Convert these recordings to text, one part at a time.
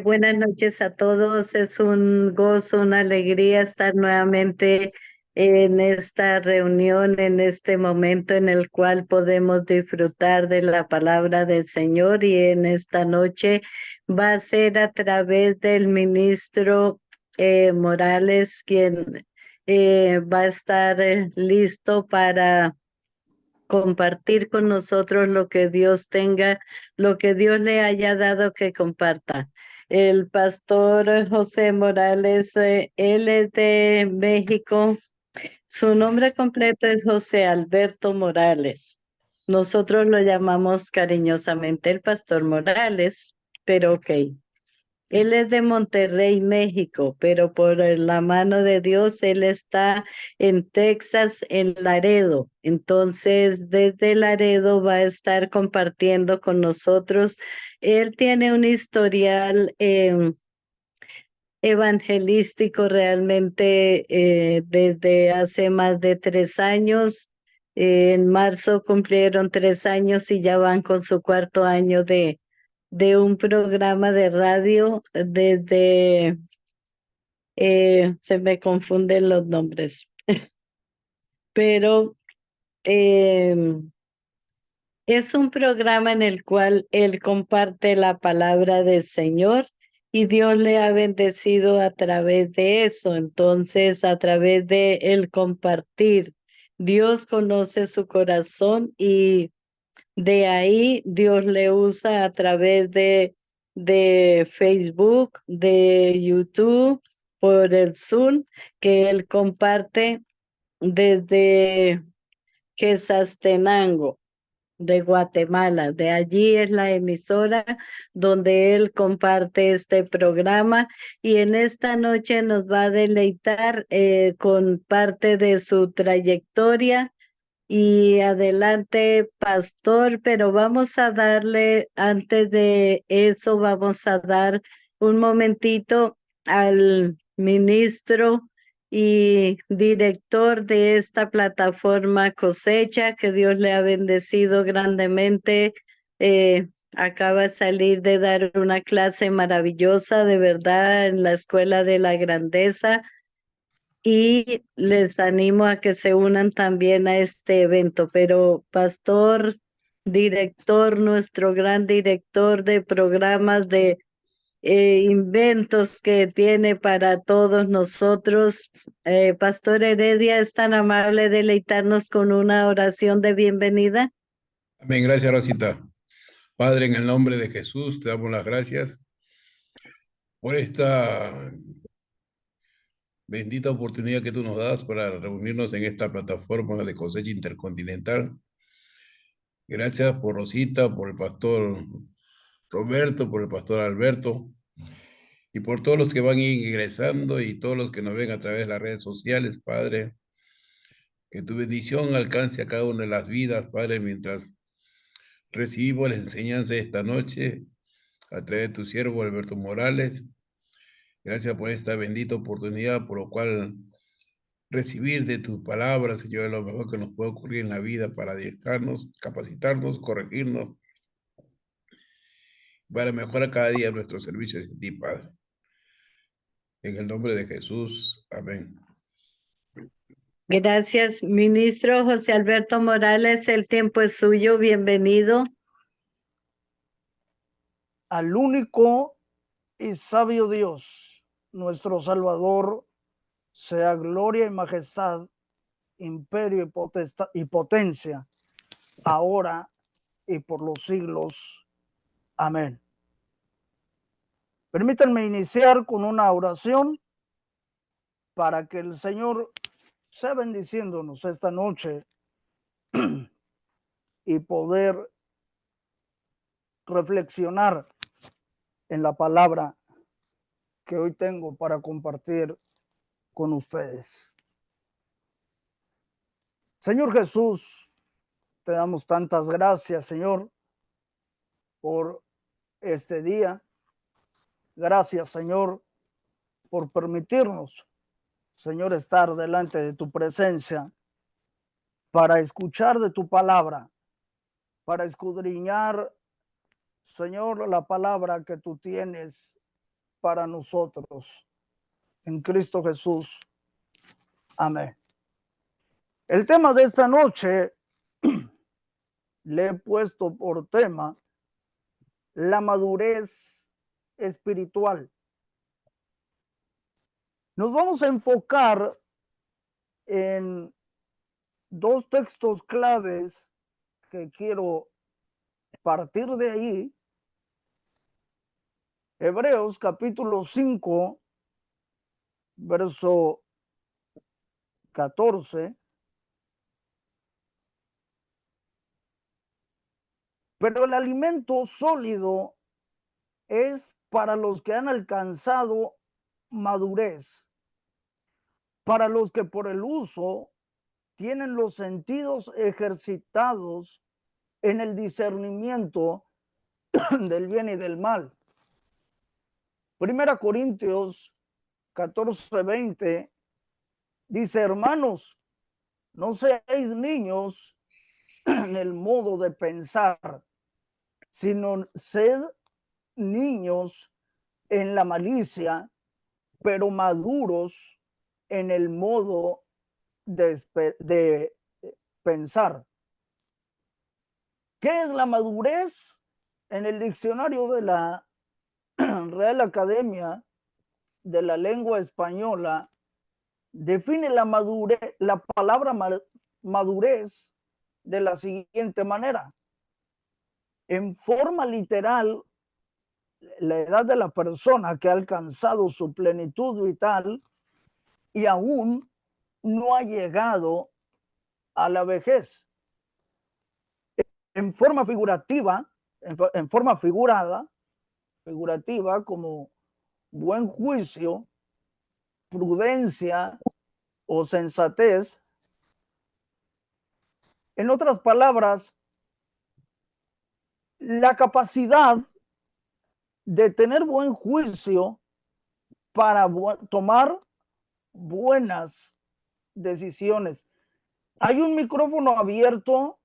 Buenas noches a todos. Es un gozo, una alegría estar nuevamente en esta reunión, en este momento en el cual podemos disfrutar de la palabra del Señor, y en esta noche va a ser a través del ministro Morales, quien va a estar listo para compartir con nosotros lo que Dios tenga, lo que Dios le haya dado que comparta. El pastor José Morales, él es de México. Su nombre completo es José Alberto Morales. Nosotros lo llamamos cariñosamente el pastor Morales, pero ok. Él es de Monterrey, México, pero por la mano de Dios, él está en Texas, en Laredo. Entonces, desde Laredo va a estar compartiendo con nosotros. Él tiene un historial evangelístico realmente desde hace más de 3 años. En marzo cumplieron 3 años y ya van con su cuarto año de un programa de radio se me confunden los nombres, pero eh, es un programa en el cual él comparte la palabra del Señor, y Dios le ha bendecido a través de eso. Entonces, a través de el compartir, Dios conoce su corazón, y de ahí Dios le usa a través de Facebook, de YouTube, por el Zoom, que él comparte desde Quetzaltenango, de Guatemala. De allí es la emisora donde él comparte este programa, y en esta noche nos va a deleitar con parte de su trayectoria. Y adelante, pastor, pero vamos a darle, antes de eso, vamos a dar un momentito al ministro y director de esta plataforma Cosecha, que Dios le ha bendecido grandemente. Acaba de salir de dar una clase maravillosa, de verdad, en la Escuela de la Grandeza, y les animo a que se unan también a este evento. Pero pastor, director, nuestro gran director de programas de inventos que tiene para todos nosotros, Pastor Heredia, es tan amable de deleitarnos con una oración de bienvenida. Amén, gracias Rosita. Padre, en el nombre de Jesús, te damos las gracias por esta bendita oportunidad que tú nos das para reunirnos en esta plataforma de cosecha intercontinental. Gracias por Rosita, por el pastor Roberto, por el pastor Alberto y por todos los que van ingresando y todos los que nos ven a través de las redes sociales, Padre. Que tu bendición alcance a cada una de las vidas, Padre, mientras recibimos la enseñanza de esta noche a través de tu siervo Alberto Morales. Gracias por esta bendita oportunidad, por lo cual recibir de tus palabras, Señor, es lo mejor que nos puede ocurrir en la vida para adiestrarnos, capacitarnos, corregirnos, para mejorar cada día nuestros servicios en ti, Padre. En el nombre de Jesús, amén. Gracias, ministro José Alberto Morales, el tiempo es suyo, bienvenido. Al único y sabio Dios, nuestro Salvador, sea gloria y majestad, imperio y y potencia, ahora y por los siglos. Amén. Permítanme iniciar con una oración para que el Señor sea bendiciéndonos esta noche y poder reflexionar en la palabra que hoy tengo para compartir con ustedes. Señor Jesús, te damos tantas gracias, Señor, por este día. Gracias, Señor, por permitirnos, Señor, estar delante de tu presencia para escuchar de tu palabra, para escudriñar, Señor, la palabra que tú tienes para nosotros. En Cristo Jesús. Amén. El tema de esta noche le he puesto por tema la madurez espiritual. Nos vamos a enfocar en dos textos claves que quiero partir de ahí. Hebreos capítulo 5, verso 14. Pero el alimento sólido es para los que han alcanzado madurez, para los que por el uso tienen los sentidos ejercitados en el discernimiento del bien y del mal. Primera Corintios 14:20 dice: hermanos, no seáis niños en el modo de pensar, sino sed niños en la malicia, pero maduros en el modo de pensar. ¿Qué es la madurez? En el diccionario de la Real Academia de la Lengua Española define la madurez, la palabra madurez, de la siguiente manera: en forma literal, la edad de la persona que ha alcanzado su plenitud vital y aún no ha llegado a la vejez. En forma figurativa, en forma figurativa, como buen juicio, prudencia o sensatez. En otras palabras, la capacidad de tener buen juicio para tomar buenas decisiones. Hay un micrófono abierto,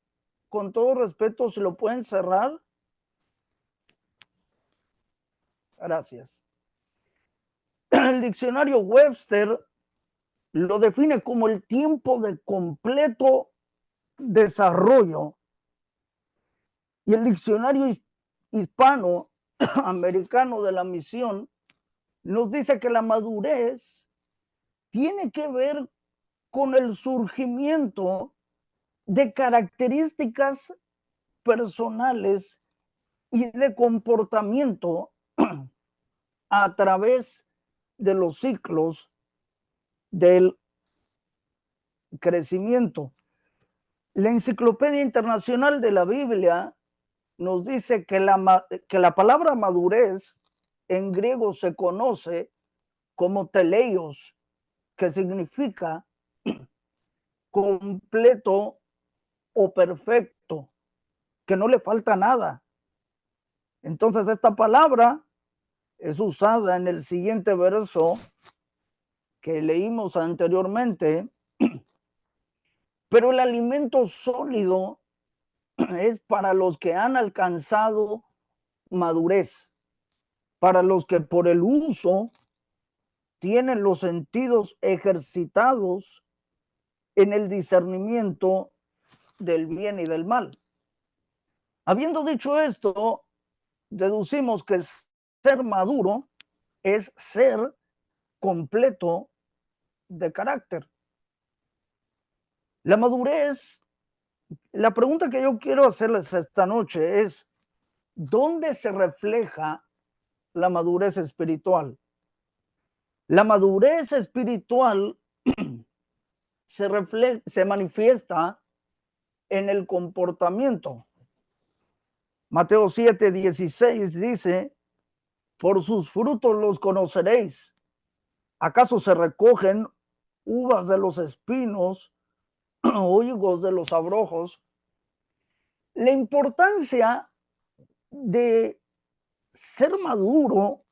con todo respeto, ¿se lo pueden cerrar? Gracias. El diccionario Webster lo define como el tiempo de completo desarrollo, y el diccionario hispano-americano de la misión nos dice que la madurez tiene que ver con el surgimiento de características personales y de comportamiento a través de los ciclos del crecimiento. La Enciclopedia Internacional de la Biblia nos dice que la palabra madurez en griego se conoce como teleios, que significa completo o perfecto, que no le falta nada. Entonces esta palabra es usada en el siguiente verso que leímos anteriormente. Pero el alimento sólido es para los que han alcanzado madurez, para los que por el uso tienen los sentidos ejercitados en el discernimiento del bien y del mal. Habiendo dicho esto, deducimos que ser maduro es ser completo de carácter. La madurez, la pregunta que yo quiero hacerles esta noche es: ¿dónde se refleja la madurez espiritual? La madurez espiritual se manifiesta en el comportamiento. Mateo 7:16 dice: por sus frutos los conoceréis. ¿Acaso se recogen uvas de los espinos o higos de los abrojos? La importancia de ser maduro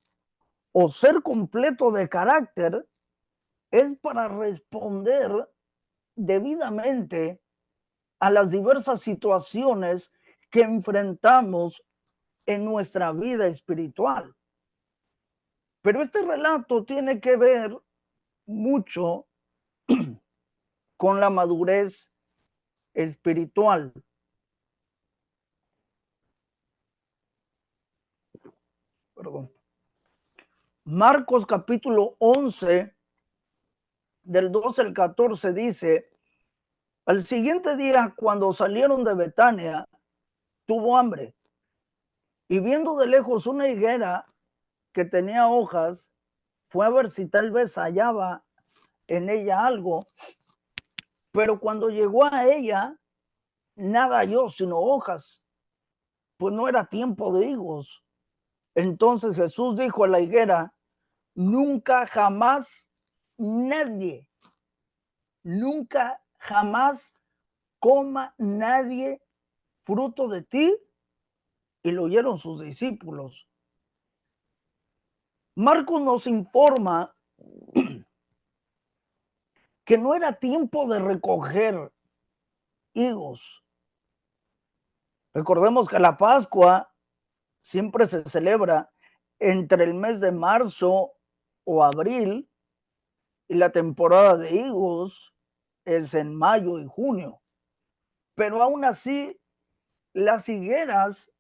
o ser completo de carácter es para responder debidamente a las diversas situaciones que enfrentamos en nuestra vida espiritual. Pero este relato tiene que ver mucho con la madurez espiritual. Perdón. Marcos capítulo 11, del 12 al 14 dice: al siguiente día, cuando salieron de Betania, tuvo hambre, y viendo de lejos una higuera que tenía hojas, fue a ver si tal vez hallaba en ella algo, pero cuando llegó a ella, nada halló sino hojas, pues no era tiempo de higos. Entonces Jesús dijo a la higuera: nunca jamás nunca jamás coma nadie fruto de ti. Y lo oyeron sus discípulos. Marcos nos informa que no era tiempo de recoger higos. Recordemos que la Pascua siempre se celebra entre el mes de marzo o abril, y la temporada de higos es en mayo y junio. Pero aún así, las higueras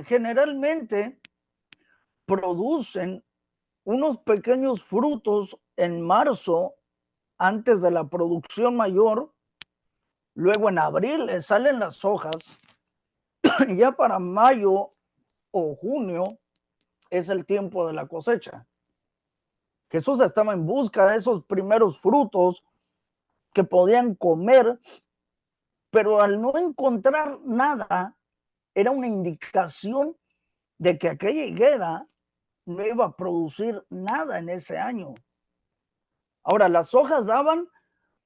generalmente producen unos pequeños frutos en marzo antes de la producción mayor. Luego en abril les salen las hojas y ya para mayo o junio es el tiempo de la cosecha. Jesús estaba en busca de esos primeros frutos que podían comer, pero al no encontrar nada, era una indicación de que aquella higuera no iba a producir nada en ese año. Ahora, las hojas daban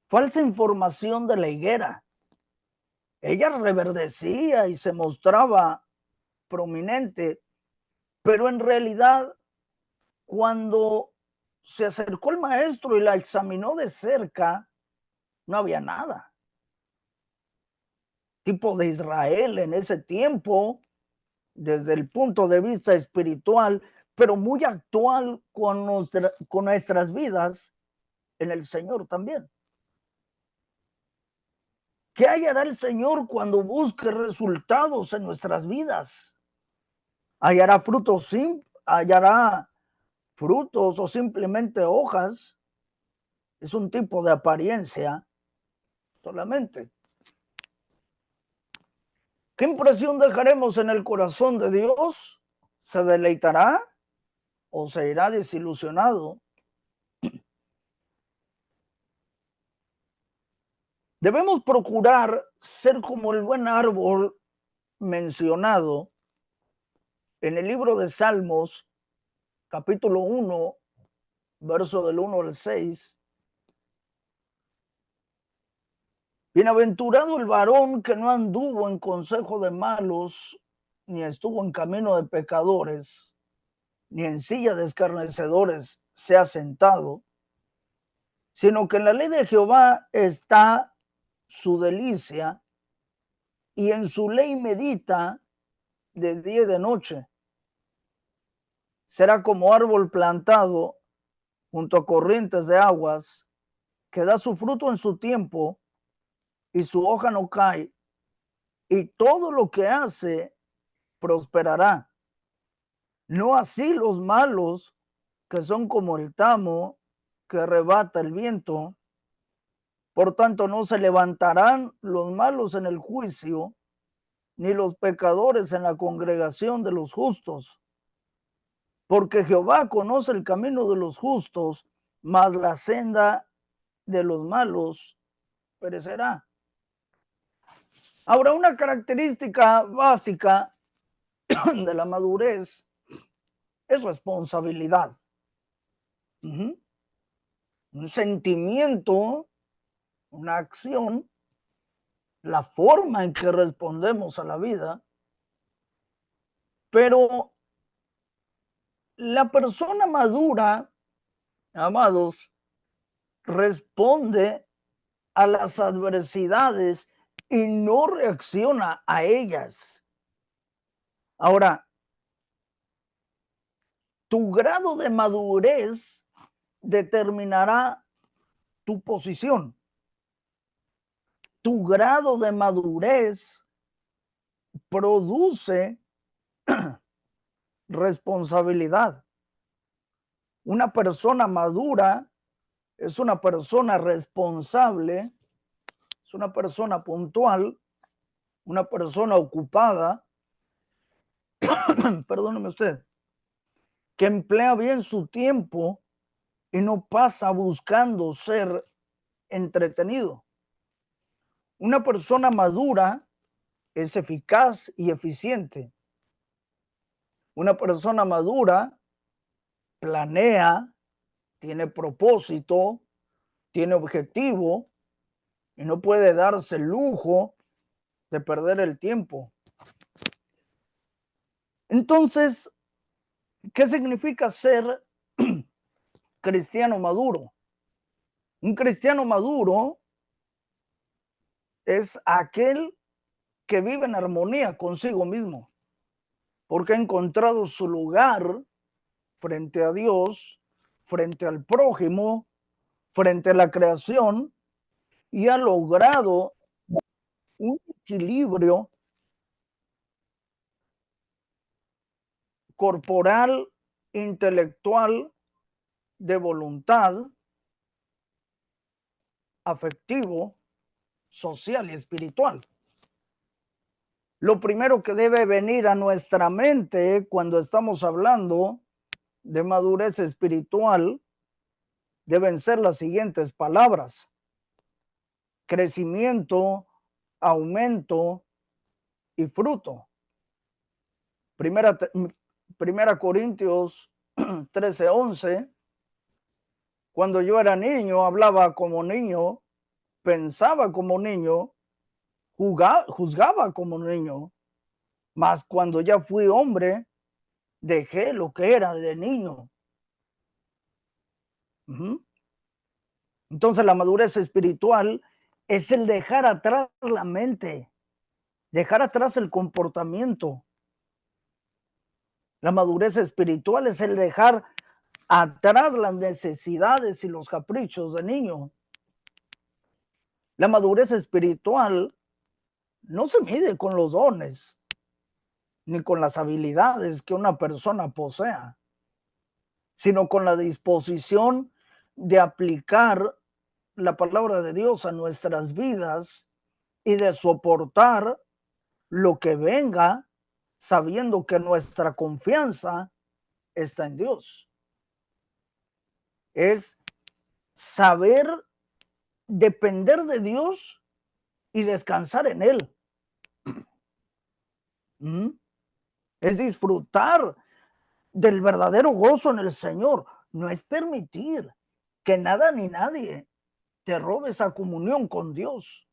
falsa información de la higuera. Ella reverdecía y se mostraba prominente, pero en realidad, cuando se acercó el maestro y la examinó de cerca, no había nada. Tipo de Israel en ese tiempo, desde el punto de vista espiritual, pero muy actual con nuestras vidas en el Señor también. ¿Qué hallará el Señor cuando busque resultados en nuestras vidas? ¿Hallará frutos o simplemente hojas? Es un tipo de apariencia solamente. ¿Qué impresión dejaremos en el corazón de Dios? ¿Se deleitará o se irá desilusionado? Debemos procurar ser como el buen árbol mencionado en el libro de Salmos, capítulo 1, verso del 1 al 6. Bienaventurado el varón que no anduvo en consejo de malos, ni estuvo en camino de pecadores, ni en silla de escarnecedores se ha sentado, sino que en la ley de Jehová está su delicia, y en su ley medita de día y de noche. Será como árbol plantado junto a corrientes de aguas, que da su fruto en su tiempo, y su hoja no cae, y todo lo que hace prosperará. No así los malos, que son como el tamo que arrebata el viento. Por tanto, no se levantarán los malos en el juicio, ni los pecadores en la congregación de los justos. Porque Jehová conoce el camino de los justos, mas la senda de los malos perecerá. Ahora, una característica básica de la madurez es responsabilidad. Un sentimiento, una acción, la forma en que respondemos a la vida, pero la persona madura, amados, responde a las adversidades y no reacciona a ellas. Ahora, Tu grado de madurez determinará tu posición. Tu grado de madurez produce responsabilidad. Una persona madura es una persona responsable, es una persona puntual, una persona ocupada, perdóneme usted, que emplea bien su tiempo y no pasa buscando ser entretenido. Una persona madura es eficaz y eficiente. Una persona madura planea, tiene propósito, tiene objetivo y no puede darse el lujo de perder el tiempo. Entonces, ¿qué significa ser cristiano maduro? Un cristiano maduro es aquel que vive en armonía consigo mismo, porque ha encontrado su lugar frente a Dios, frente al prójimo, frente a la creación, y ha logrado un equilibrio corporal, intelectual, de voluntad, afectivo, social y espiritual. Lo primero que debe venir a nuestra mente cuando estamos hablando de madurez espiritual deben ser las siguientes palabras: crecimiento, aumento y fruto. Primera Corintios 13:11. Cuando yo era niño, hablaba como niño, pensaba como niño, juzgaba como niño, mas cuando ya fui hombre, dejé lo que era de niño. Entonces la madurez espiritual es el dejar atrás la mente, dejar atrás el comportamiento. La madurez espiritual es el dejar atrás las necesidades y los caprichos de niño. La madurez espiritual no se mide con los dones ni con las habilidades que una persona posea, sino con la disposición de aplicar la palabra de Dios a nuestras vidas y de soportar lo que venga, sabiendo que nuestra confianza está en Dios. Es saber depender de Dios y descansar en Él. Es disfrutar del verdadero gozo en el Señor. No es permitir que nada ni nadie te robe esa comunión con Dios.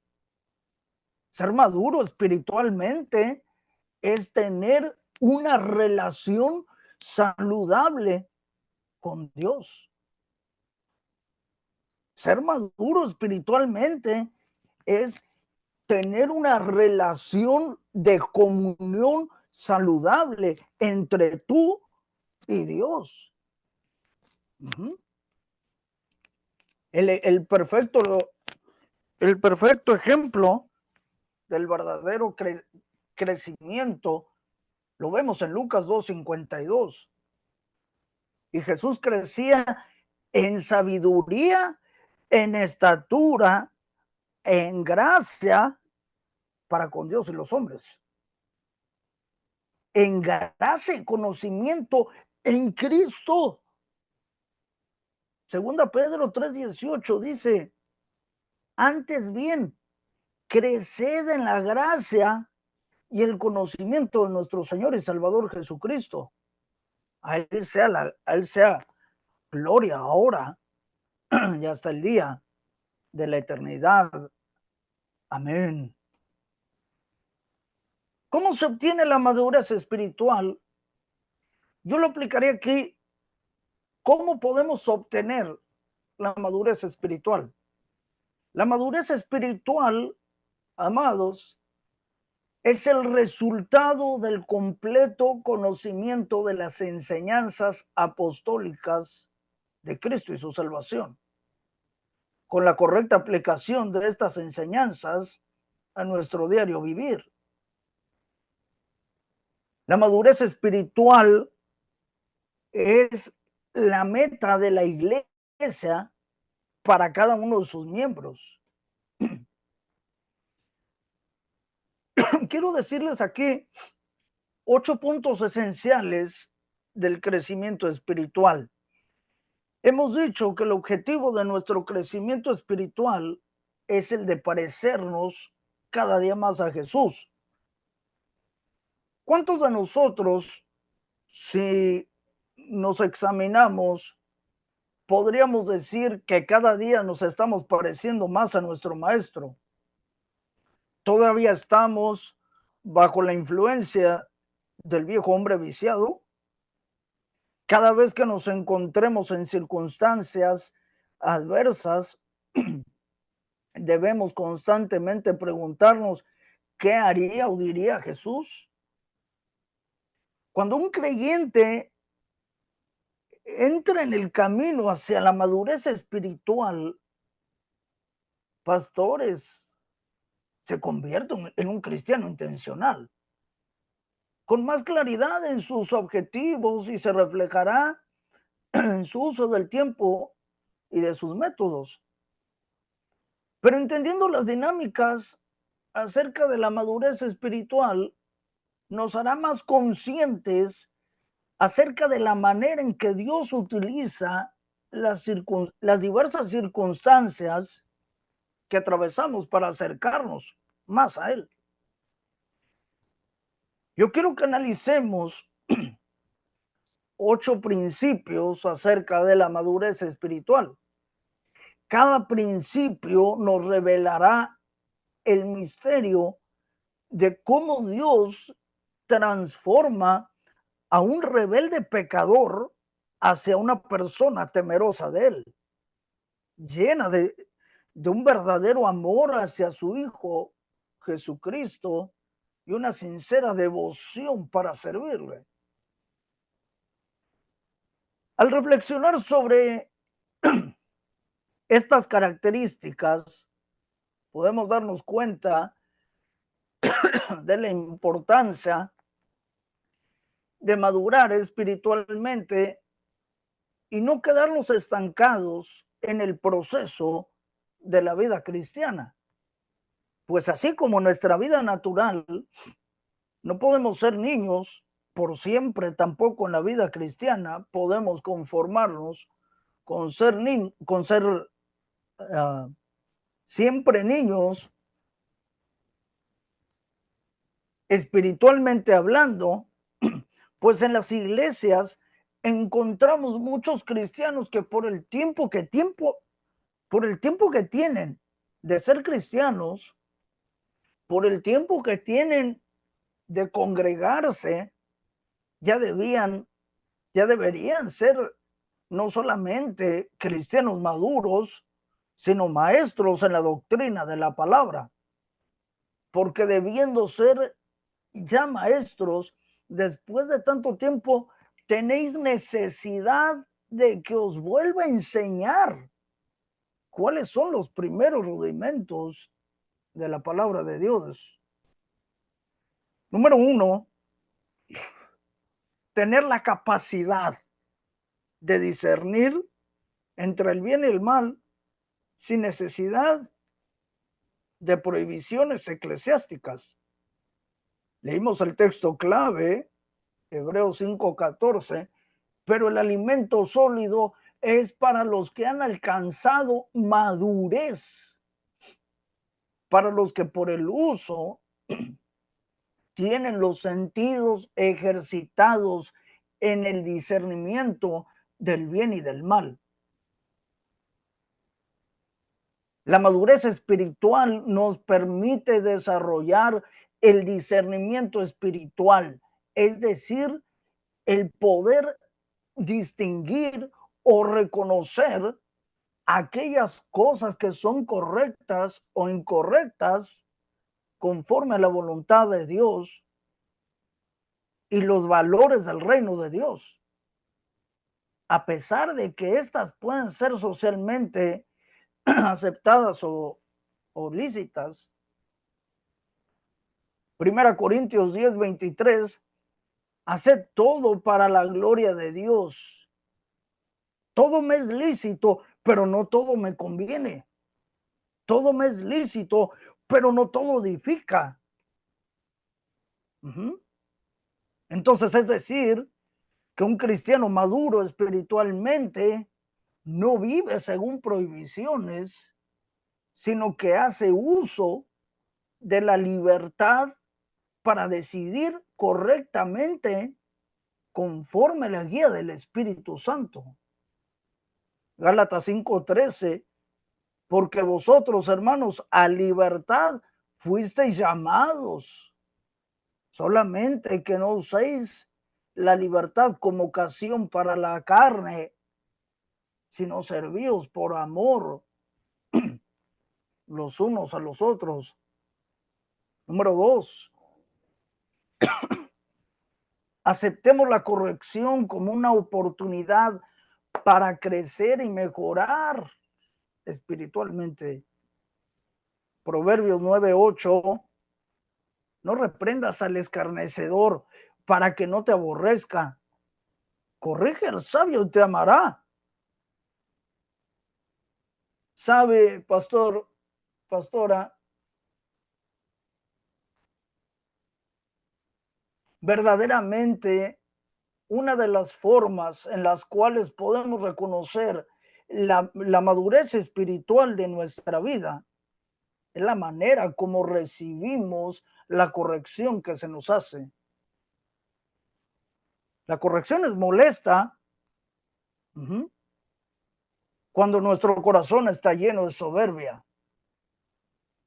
Ser maduro espiritualmente es tener una relación saludable con Dios. Ser maduro espiritualmente es tener una relación de comunión saludable entre tú y Dios. El perfecto ejemplo del verdadero crecimiento lo vemos en Lucas 2:52. Y Jesús crecía en sabiduría, en estatura, en gracia para con Dios y los hombres. En gracia y conocimiento en Cristo. Segunda Pedro 3:18 dice: antes bien, creced en la gracia y el conocimiento de nuestro Señor y Salvador Jesucristo. A Él sea gloria ahora y hasta el día de la eternidad. Amén. ¿Cómo se obtiene la madurez espiritual? Yo lo aplicaría aquí. ¿Cómo podemos obtener la madurez espiritual? La madurez espiritual, amados, es el resultado del completo conocimiento de las enseñanzas apostólicas de Cristo y su salvación, con la correcta aplicación de estas enseñanzas a nuestro diario vivir. La madurez espiritual es la meta de la iglesia para cada uno de sus miembros. Quiero decirles aquí 8 puntos esenciales del crecimiento espiritual. Hemos dicho que el objetivo de nuestro crecimiento espiritual es el de parecernos cada día más a Jesús. ¿Cuántos de nosotros, si nos examinamos, podríamos decir que cada día nos estamos pareciendo más a nuestro Maestro? ¿Todavía estamos bajo la influencia del viejo hombre viciado? Cada vez que nos encontremos en circunstancias adversas, debemos constantemente preguntarnos, ¿qué haría o diría Jesús? Cuando un creyente entra en el camino hacia la madurez espiritual, pastores, se convierte en un cristiano intencional, con más claridad en sus objetivos y se reflejará en su uso del tiempo y de sus métodos. Pero entendiendo las dinámicas acerca de la madurez espiritual, nos hará más conscientes acerca de la manera en que Dios utiliza las diversas circunstancias que atravesamos para acercarnos más a Él. Yo quiero que analicemos 8 principios acerca de la madurez espiritual. Cada principio nos revelará el misterio de cómo Dios transforma a un rebelde pecador hacia una persona temerosa de Él, llena de un verdadero amor hacia su Hijo Jesucristo y una sincera devoción para servirle. Al reflexionar sobre estas características, podemos darnos cuenta de la importancia de madurar espiritualmente y no quedarnos estancados en el proceso de la vida cristiana. Pues así como nuestra vida natural, no podemos ser niños por siempre, tampoco en la vida cristiana podemos conformarnos con ser siempre niños espiritualmente hablando, pues en las iglesias encontramos muchos cristianos que por el tiempo que tienen de ser cristianos, por el tiempo que tienen de congregarse, ya deberían ser no solamente cristianos maduros, sino maestros en la doctrina de la palabra, porque debiendo ser ya maestros, después de tanto tiempo, tenéis necesidad de que os vuelva a enseñar cuáles son los primeros rudimentos de la palabra de Dios. Número 1, tener la capacidad de discernir entre el bien y el mal sin necesidad de prohibiciones eclesiásticas. Leímos el texto clave, Hebreos 5:14, pero el alimento sólido es para los que han alcanzado madurez, para los que por el uso tienen los sentidos ejercitados en el discernimiento del bien y del mal. La madurez espiritual nos permite desarrollar el discernimiento espiritual, es decir, el poder distinguir o reconocer aquellas cosas que son correctas o incorrectas conforme a la voluntad de Dios y los valores del reino de Dios, a pesar de que éstas pueden ser socialmente aceptadas o lícitas. 1 Corintios 10:23, haced todo para la gloria de Dios. Todo me es lícito, pero no todo me conviene. Todo me es lícito, pero no todo edifica. Entonces, es decir, que un cristiano maduro espiritualmente no vive según prohibiciones, sino que hace uso de la libertad para decidir correctamente conforme a la guía del Espíritu Santo. Gálatas 5:13, porque vosotros, hermanos, a libertad fuisteis llamados, solamente que no uséis la libertad como ocasión para la carne, sino servíos por amor los unos a los otros. Número 2, aceptemos la corrección como una oportunidad para crecer y mejorar espiritualmente. Proverbios 9:8, no reprendas al escarnecedor para que no te aborrezca. Corrige al sabio y te amará. ¿Sabe, pastor, pastora? Verdaderamente, una de las formas en las cuales podemos reconocer la madurez espiritual de nuestra vida es la manera como recibimos la corrección que se nos hace. La corrección es molesta cuando nuestro corazón está lleno de soberbia,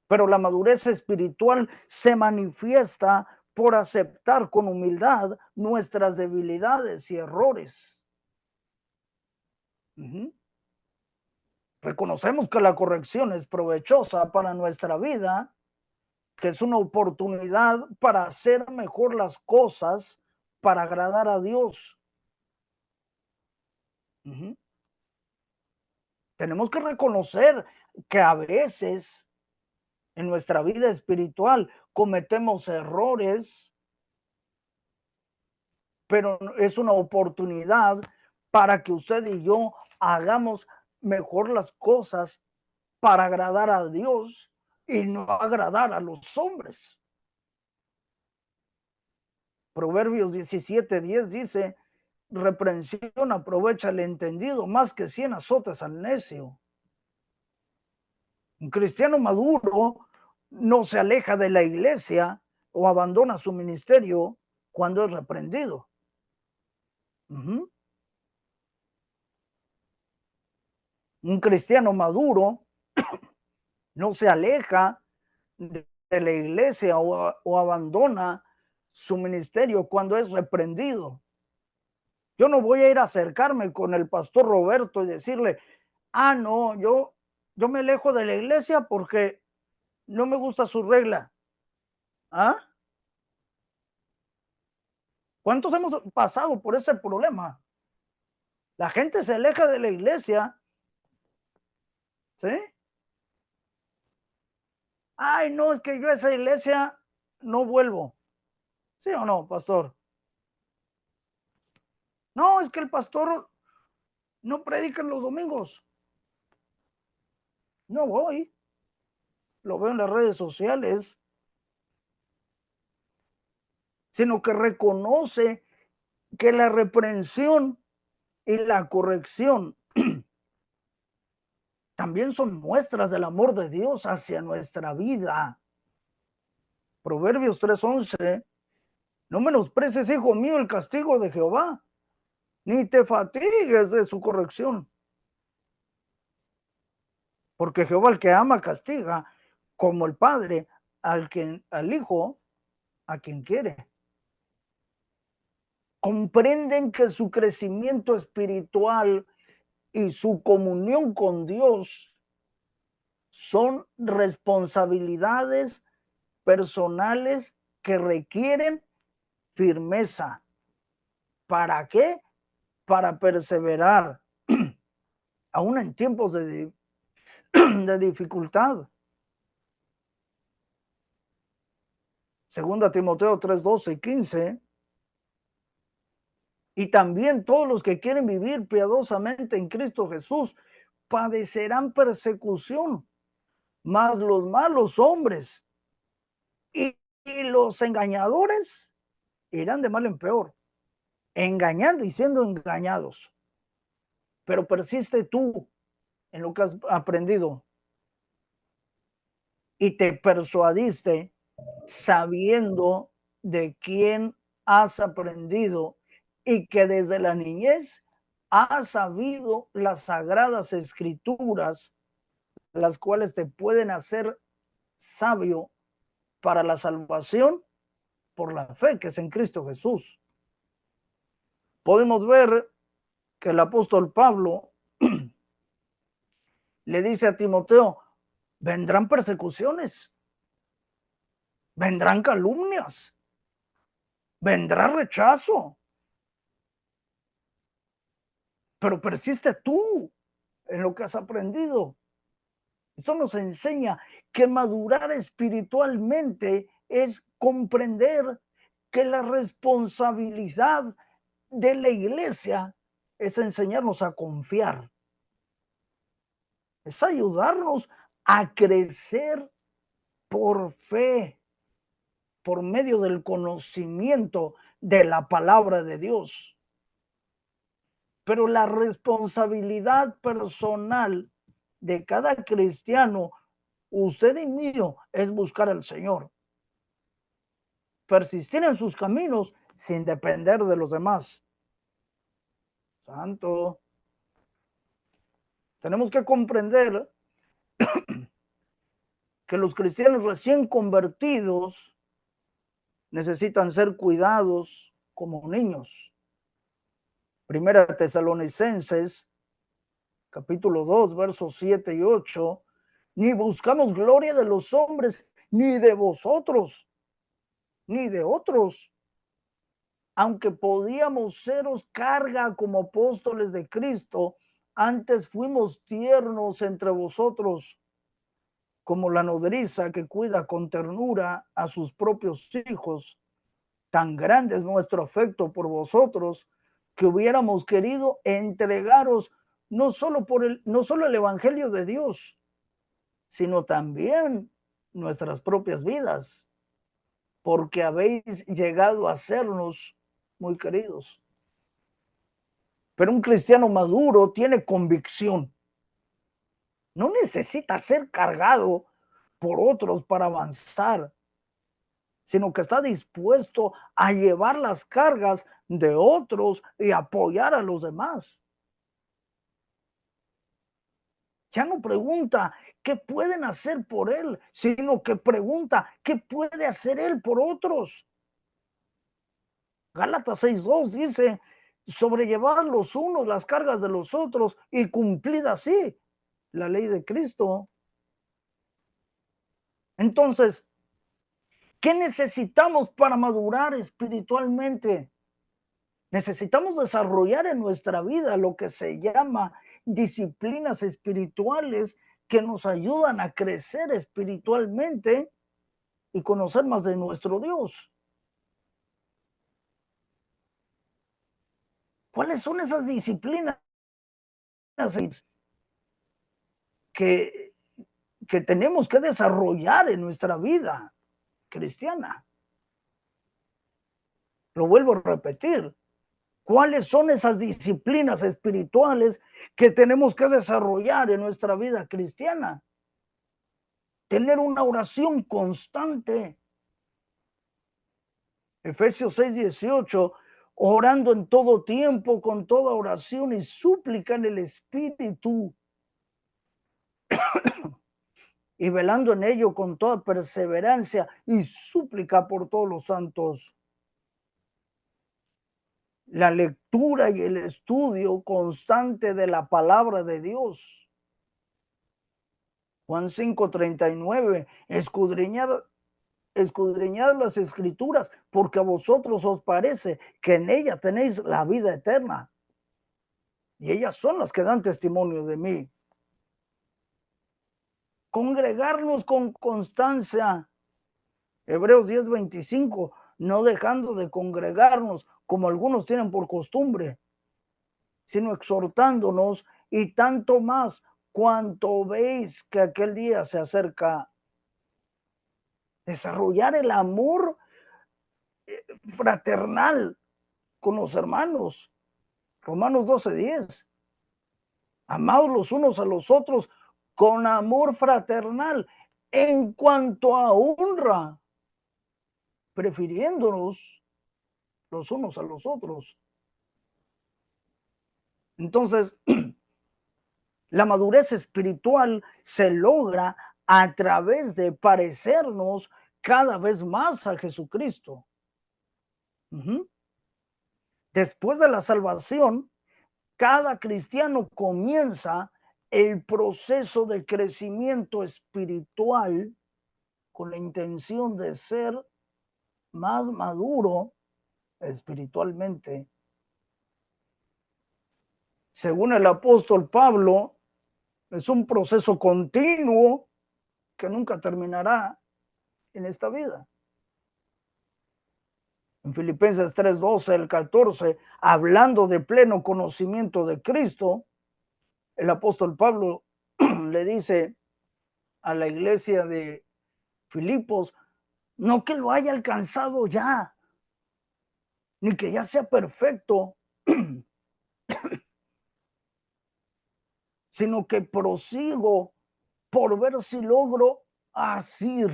pero la madurez espiritual se manifiesta por aceptar con humildad nuestras debilidades y errores. Reconocemos que la corrección es provechosa para nuestra vida, que es una oportunidad para hacer mejor las cosas, para agradar a Dios. Tenemos que reconocer que a veces en nuestra vida espiritual cometemos errores, pero es una oportunidad para que usted y yo hagamos mejor las cosas para agradar a Dios y no agradar a los hombres. Proverbios 17:10 dice, reprensión aprovecha el entendido más que 100 azotes al necio. Un cristiano maduro no se aleja de la iglesia o abandona su ministerio cuando es reprendido. Un cristiano maduro no se aleja de la iglesia o abandona su ministerio cuando es reprendido. Yo no voy a ir a acercarme con el pastor Roberto y decirle, no, yo me alejo de la iglesia porque no me gusta su regla. ¿Cuántos hemos pasado por ese problema? La gente se aleja de la iglesia, ¿sí? Ay, no, es que yo a esa iglesia no vuelvo. ¿Sí o no, pastor? No, es que el pastor no predica en los domingos. No voy. Lo veo en las redes sociales. Sino que reconoce que la reprensión y la corrección también son muestras del amor de Dios hacia nuestra vida. Proverbios 3:11, no menosprecies, hijo mío, el castigo de Jehová, ni te fatigues de su corrección. Porque Jehová al que ama castiga, como el padre al hijo a quien quiere. Comprenden que su crecimiento espiritual y su comunión con Dios son responsabilidades personales que requieren firmeza. ¿Para qué? Para perseverar, aún en tiempos de dificultad. Segunda Timoteo 3, 12 y 15. Y también todos los que quieren vivir piadosamente en Cristo Jesús padecerán persecución, mas los malos hombres y los engañadores irán de mal en peor, engañando y siendo engañados. Pero persiste tú en lo que has aprendido y te persuadiste sabiendo de quién has aprendido y que desde la niñez has sabido las sagradas escrituras, las cuales te pueden hacer sabio para la salvación por la fe que es en Cristo Jesús. Podemos ver que el apóstol Pablo le dice a Timoteo, vendrán persecuciones, vendrán calumnias, vendrá rechazo, pero persiste tú en lo que has aprendido. Esto nos enseña que madurar espiritualmente es comprender que la responsabilidad de la iglesia es enseñarnos a confiar, es ayudarnos a crecer por fe, por medio del conocimiento de la palabra de Dios. Pero la responsabilidad personal de cada cristiano, usted y mío, es buscar al Señor. Persistir en sus caminos sin depender de los demás. Santo. Tenemos que comprender que los cristianos recién convertidos necesitan ser cuidados como niños. Primera Tesalonicenses, capítulo 2, versos 7 y 8. Ni buscamos gloria de los hombres, ni de vosotros, ni de otros, aunque podíamos seros carga como apóstoles de Cristo, antes fuimos tiernos entre vosotros, como la nodriza que cuida con ternura a sus propios hijos. Tan grande es nuestro afecto por vosotros, que hubiéramos querido entregaros no solo el evangelio de Dios, sino también nuestras propias vidas, porque habéis llegado a sernos muy queridos. Pero un cristiano maduro tiene convicción. No necesita ser cargado por otros para avanzar, sino que está dispuesto a llevar las cargas de otros y apoyar a los demás. Ya no pregunta qué pueden hacer por él, sino que pregunta qué puede hacer él por otros. Gálatas 6:2 dice, sobrellevad los unos las cargas de los otros y cumplid así la ley de Cristo. Entonces, ¿qué necesitamos para madurar espiritualmente? Necesitamos desarrollar en nuestra vida lo que se llama disciplinas espirituales que nos ayudan a crecer espiritualmente y conocer más de nuestro Dios. ¿Cuáles son esas disciplinas que tenemos que desarrollar en nuestra vida cristiana? Lo vuelvo a repetir. ¿Cuáles son esas disciplinas espirituales que tenemos que desarrollar en nuestra vida cristiana? Tener una oración constante. Efesios 6:18, orando en todo tiempo, con toda oración y súplica en el Espíritu, y velando en ello con toda perseverancia y súplica por todos los santos. La lectura y el estudio constante de la palabra de Dios. Juan 5:39, escudriñar escudriñad las escrituras, porque a vosotros os parece que en ella tenéis la vida eterna. Y ellas son las que dan testimonio de mí. Congregarnos con constancia. Hebreos 10:25, no dejando de congregarnos como algunos tienen por costumbre, sino exhortándonos, y tanto más cuanto veis que aquel día se acerca. Desarrollar el amor fraternal con los hermanos. Romanos 12:10. Amaos los unos a los otros con amor fraternal, en cuanto a honra, prefiriéndonos los unos a los otros. Entonces, la madurez espiritual se logra a través de parecernos cada vez más a Jesucristo. Después de la salvación, cada cristiano comienza el proceso de crecimiento espiritual con la intención de ser más maduro espiritualmente. Según el apóstol Pablo, es un proceso continuo que nunca terminará en esta vida. En Filipenses 3:12 al 14, hablando de pleno conocimiento de Cristo, el apóstol Pablo le dice a la iglesia de Filipos, no que lo haya alcanzado ya, ni que ya sea perfecto, sino que prosigo por ver si logro asir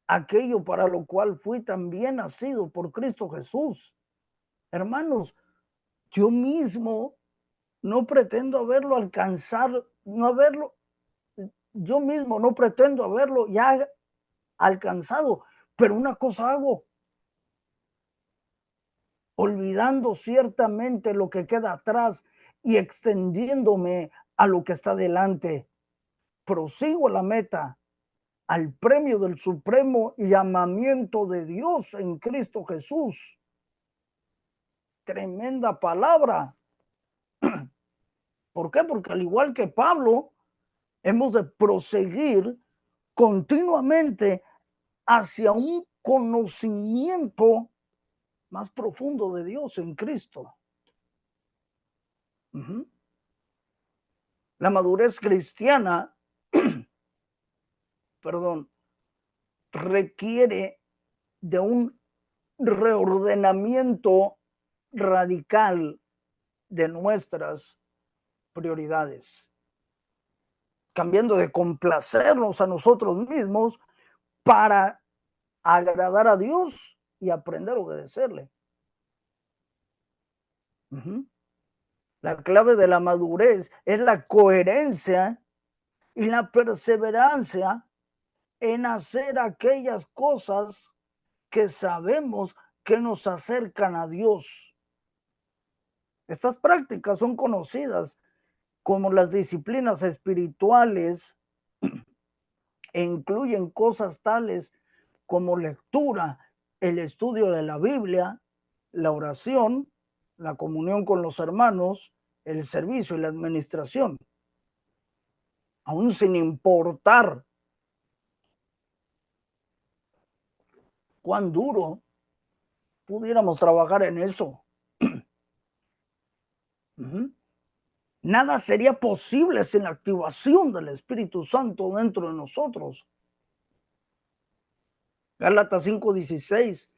aquello para lo cual fui también nacido por Cristo Jesús. Hermanos, yo mismo no pretendo haberlo alcanzado, yo mismo no pretendo haberlo ya alcanzado, pero una cosa hago, olvidando ciertamente lo que queda atrás y extendiéndome a lo que está delante. Prosigo a la meta, al premio del supremo llamamiento de Dios en Cristo Jesús. Tremenda palabra. ¿Por qué? Porque al igual que Pablo, hemos de proseguir continuamente hacia un conocimiento más profundo de Dios en Cristo. La madurez cristiana, requiere de un reordenamiento radical de nuestras prioridades, cambiando de complacernos a nosotros mismos para agradar a Dios y aprender a obedecerle. La clave de la madurez es la coherencia y la perseverancia en hacer aquellas cosas que sabemos que nos acercan a Dios. Estas prácticas son conocidas como las disciplinas espirituales e incluyen cosas tales como lectura, el estudio de la Biblia, la oración, la comunión con los hermanos, el servicio y la administración. Aún sin importar cuán duro pudiéramos trabajar en eso. Nada sería posible sin la activación del Espíritu Santo dentro de nosotros. Gálatas 5:16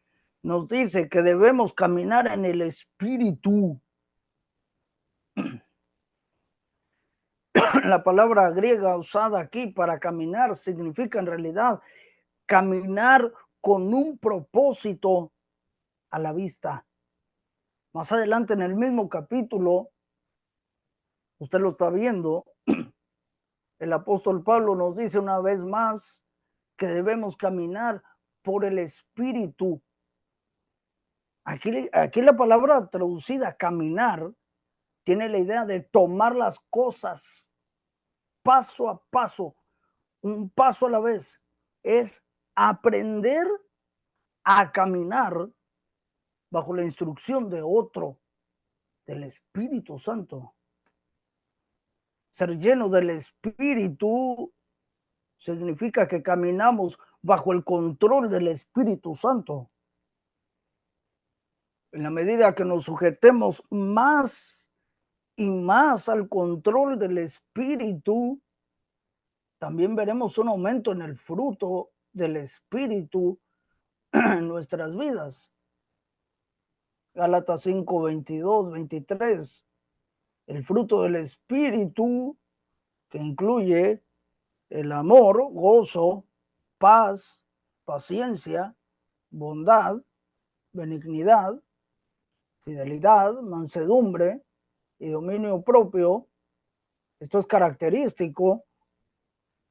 nos dice que debemos caminar en el Espíritu. La palabra griega usada aquí para caminar significa en realidad caminar con un propósito a la vista. Más adelante en el mismo capítulo, usted lo está viendo, el apóstol Pablo nos dice una vez más que debemos caminar por el Espíritu. Aquí la palabra traducida caminar tiene la idea de tomar las cosas paso a paso, un paso a la vez. Es aprender a caminar bajo la instrucción de otro, del Espíritu Santo. Ser lleno del Espíritu significa que caminamos bajo el control del Espíritu Santo. En la medida que nos sujetemos más y más al control del Espíritu, también veremos un aumento en el fruto del Espíritu en nuestras vidas. Gálatas 5, 22, 23. El fruto del Espíritu, que incluye el amor, gozo, paz, paciencia, bondad, benignidad, fidelidad, mansedumbre y dominio propio. Esto es característico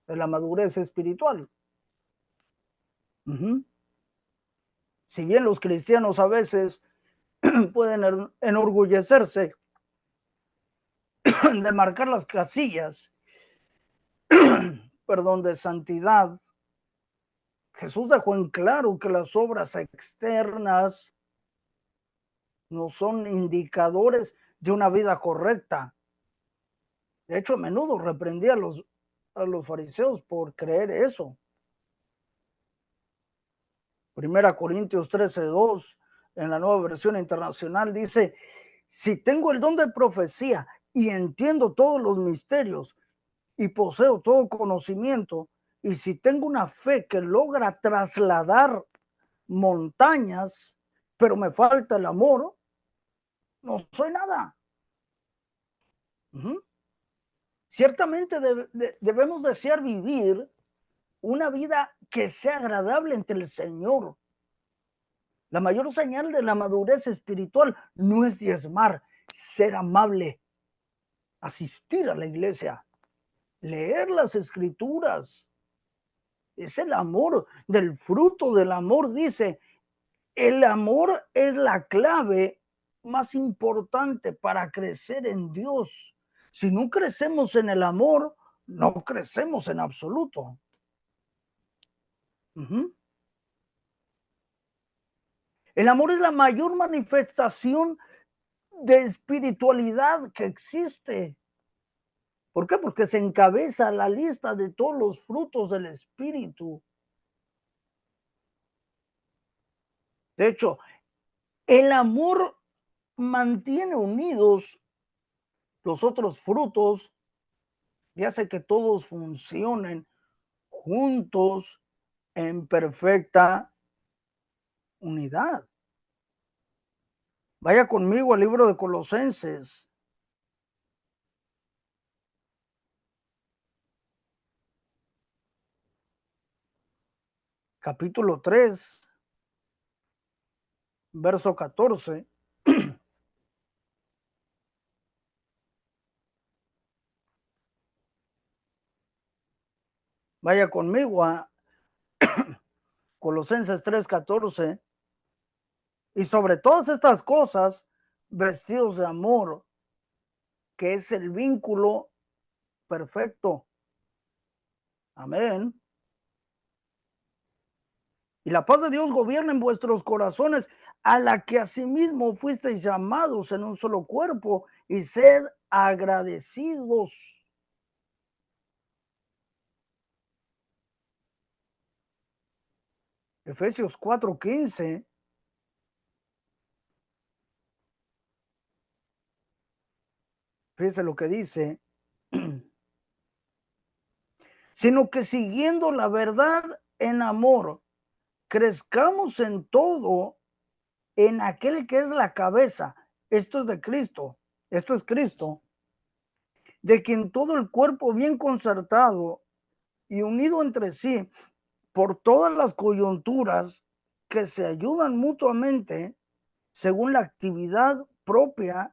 de la madurez espiritual. Si bien los cristianos a veces pueden enorgullecerse de marcar las casillas, de santidad, Jesús dejó en claro que las obras externas no son indicadores de una vida correcta. De hecho, a menudo reprendía a los fariseos por creer eso. 1 Corintios 13:2, en la Nueva Versión Internacional, dice: si tengo el don de profecía y entiendo todos los misterios y poseo todo conocimiento, y si tengo una fe que logra trasladar montañas, pero me falta el amor, no soy nada. Ciertamente debemos desear vivir una vida que sea agradable ante el Señor. La mayor señal de la madurez espiritual no es diezmar, ser amable, asistir a la iglesia, leer las escrituras. Es el amor, del fruto del amor, dice. El amor es la clave más importante para crecer en Dios. Si no crecemos en el amor, no crecemos en absoluto. El amor es la mayor manifestación de espiritualidad que existe. ¿Por qué? Porque se encabeza la lista de todos los frutos del Espíritu. De hecho, el amor mantiene unidos los otros frutos y hace que todos funcionen juntos en perfecta unidad. Vaya conmigo al libro de Colosenses. Capítulo 3, verso 14. Vaya conmigo a Colosenses 3:14. Y sobre todas estas cosas, vestidos de amor, que es el vínculo perfecto. Amén. Y la paz de Dios gobierna en vuestros corazones, a la que asimismo fuisteis llamados en un solo cuerpo, y sed agradecidos. Efesios 4:15. Fíjese lo que dice. Sino que siguiendo la verdad en amor, crezcamos en todo en aquel que es la cabeza. Esto es de Cristo. Esto es Cristo. De quien todo el cuerpo bien concertado y unido entre sí por todas las coyunturas que se ayudan mutuamente según la actividad propia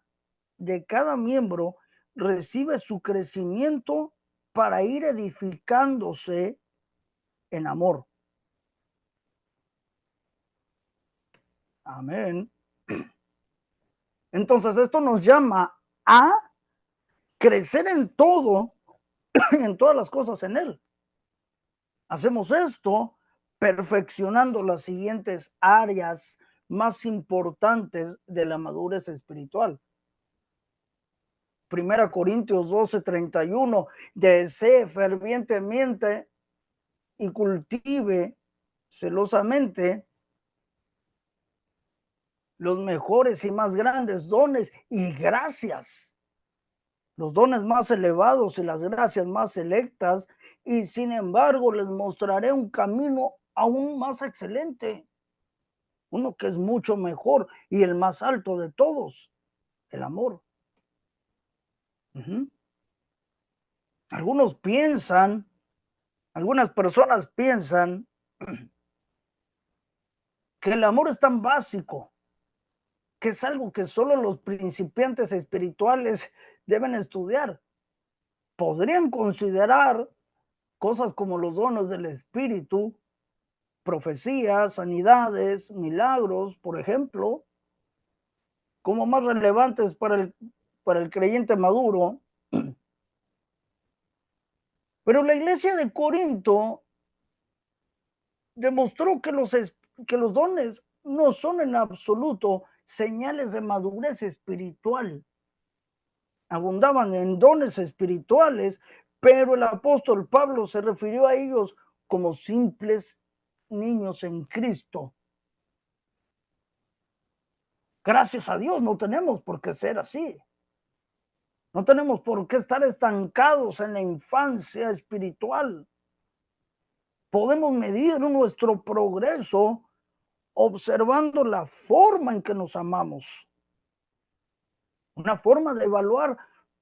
de cada miembro, recibe su crecimiento para ir edificándose en amor. Amén. Entonces esto nos llama a crecer en todo y en todas las cosas en Él. Hacemos esto perfeccionando las siguientes áreas más importantes de la madurez espiritual. 1 Corintios 12:31, desee fervientemente y cultive celosamente los mejores y más grandes dones y gracias, los dones más elevados y las gracias más selectas, y sin embargo les mostraré un camino aún más excelente, uno que es mucho mejor y el más alto de todos, el amor. Algunas personas piensan que el amor es tan básico, que es algo que solo los principiantes espirituales deben estudiar. Podrían considerar cosas como los dones del Espíritu, profecías, sanidades, milagros, por ejemplo, como más relevantes para el creyente maduro. Pero la iglesia de Corinto demostró que los dones no son en absoluto señales de madurez espiritual. Abundaban en dones espirituales, pero el apóstol Pablo se refirió a ellos como simples niños en Cristo. Gracias a Dios no tenemos por qué ser así. No tenemos por qué estar estancados en la infancia espiritual. Podemos medir nuestro progreso observando la forma en que nos amamos. Una forma de evaluar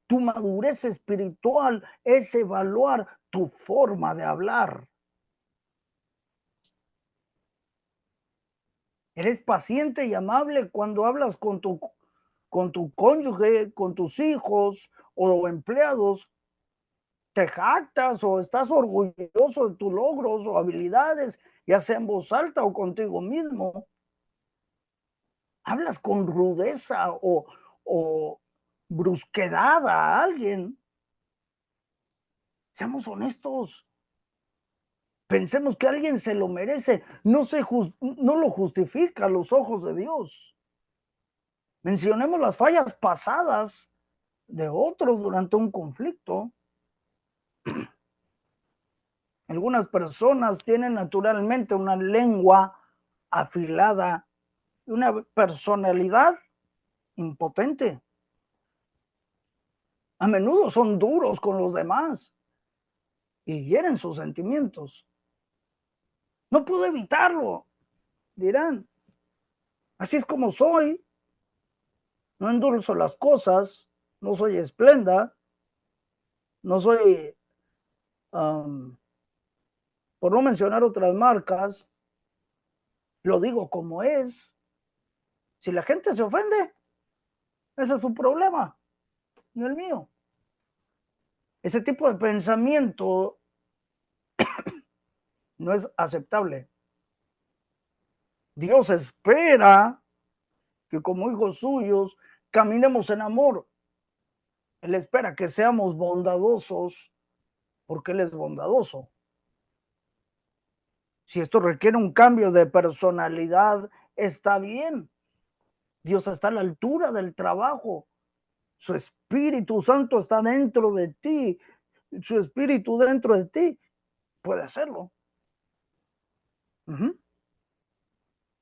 tu madurez espiritual es evaluar tu forma de hablar. Eres paciente y amable cuando hablas con tu cónyuge, con tus hijos o empleados. Te jactas o estás orgulloso de tus logros o habilidades, ya sea en voz alta o contigo mismo. Hablas con rudeza o brusquedad a alguien. Seamos honestos. Pensemos que alguien se lo merece, no lo justifica a los ojos de Dios. Mencionemos las fallas pasadas de otros durante un conflicto. Algunas personas tienen naturalmente una lengua afilada y una personalidad impotente. A menudo son duros con los demás y hieren sus sentimientos. No puedo evitarlo, dirán. Así es como soy. No endulzo las cosas, no soy esplenda, no soy, por no mencionar otras marcas, lo digo como es. Si la gente se ofende, ese es su problema, no el mío. Ese tipo de pensamiento no es aceptable. Dios espera que como hijos suyos caminemos en amor. Él espera que seamos bondadosos porque Él es bondadoso. Si esto requiere un cambio de personalidad, está bien. Dios está a la altura del trabajo. Su Espíritu Santo está dentro de ti. Su Espíritu dentro de ti puede hacerlo.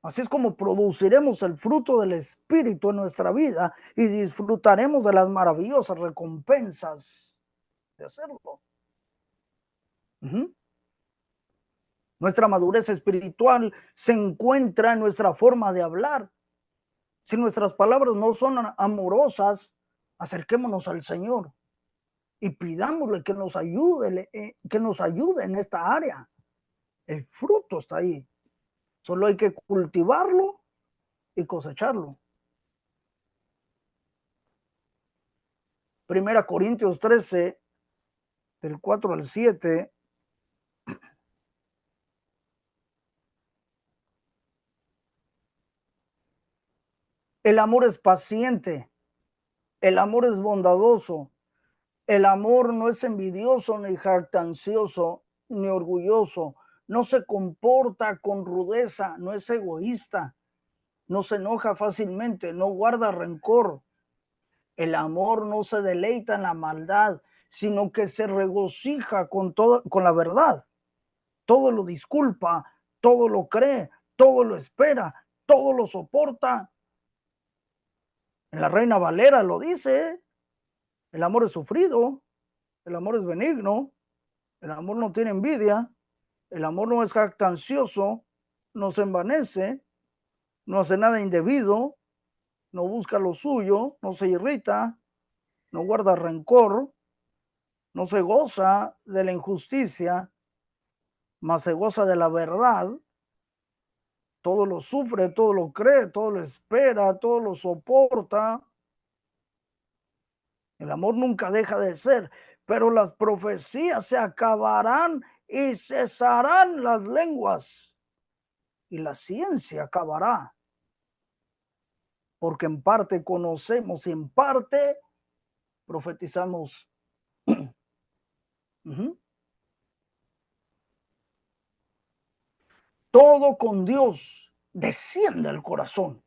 Así es como produciremos el fruto del Espíritu en nuestra vida y disfrutaremos de las maravillosas recompensas de hacerlo. Nuestra madurez espiritual se encuentra en nuestra forma de hablar. Si nuestras palabras no son amorosas, acerquémonos al Señor y pidámosle que nos ayude en esta área. El fruto está ahí. Solo hay que cultivarlo y cosecharlo. 1 Corintios 13, del 4 al 7. El amor es paciente, el amor es bondadoso, el amor no es envidioso, ni jactancioso, ni orgulloso, no se comporta con rudeza, no es egoísta, no se enoja fácilmente, no guarda rencor. El amor no se deleita en la maldad, sino que se regocija con la verdad. Todo lo disculpa, todo lo cree, todo lo espera, todo lo soporta. En la Reina Valera lo dice, el amor es sufrido, el amor es benigno, el amor no tiene envidia, el amor no es jactancioso, no se envanece, no hace nada indebido, no busca lo suyo, no se irrita, no guarda rencor, no se goza de la injusticia, mas se goza de la verdad. Todo lo sufre, todo lo cree, todo lo espera, todo lo soporta. El amor nunca deja de ser, pero las profecías se acabarán y cesarán las lenguas, y la ciencia acabará, porque en parte conocemos y en parte profetizamos. Todo con Dios desciende al corazón.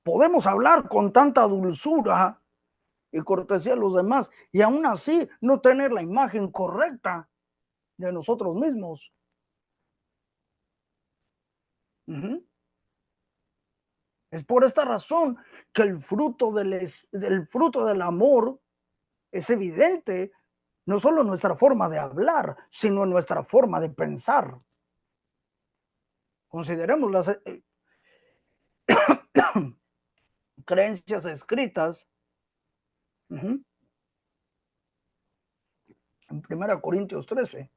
Podemos hablar con tanta dulzura y cortesía a los demás y aún así no tener la imagen correcta de nosotros mismos. Es por esta razón que el fruto del amor es evidente, no solo en nuestra forma de hablar, sino en nuestra forma de pensar. Consideremos las creencias escritas en 1 Corintios 13.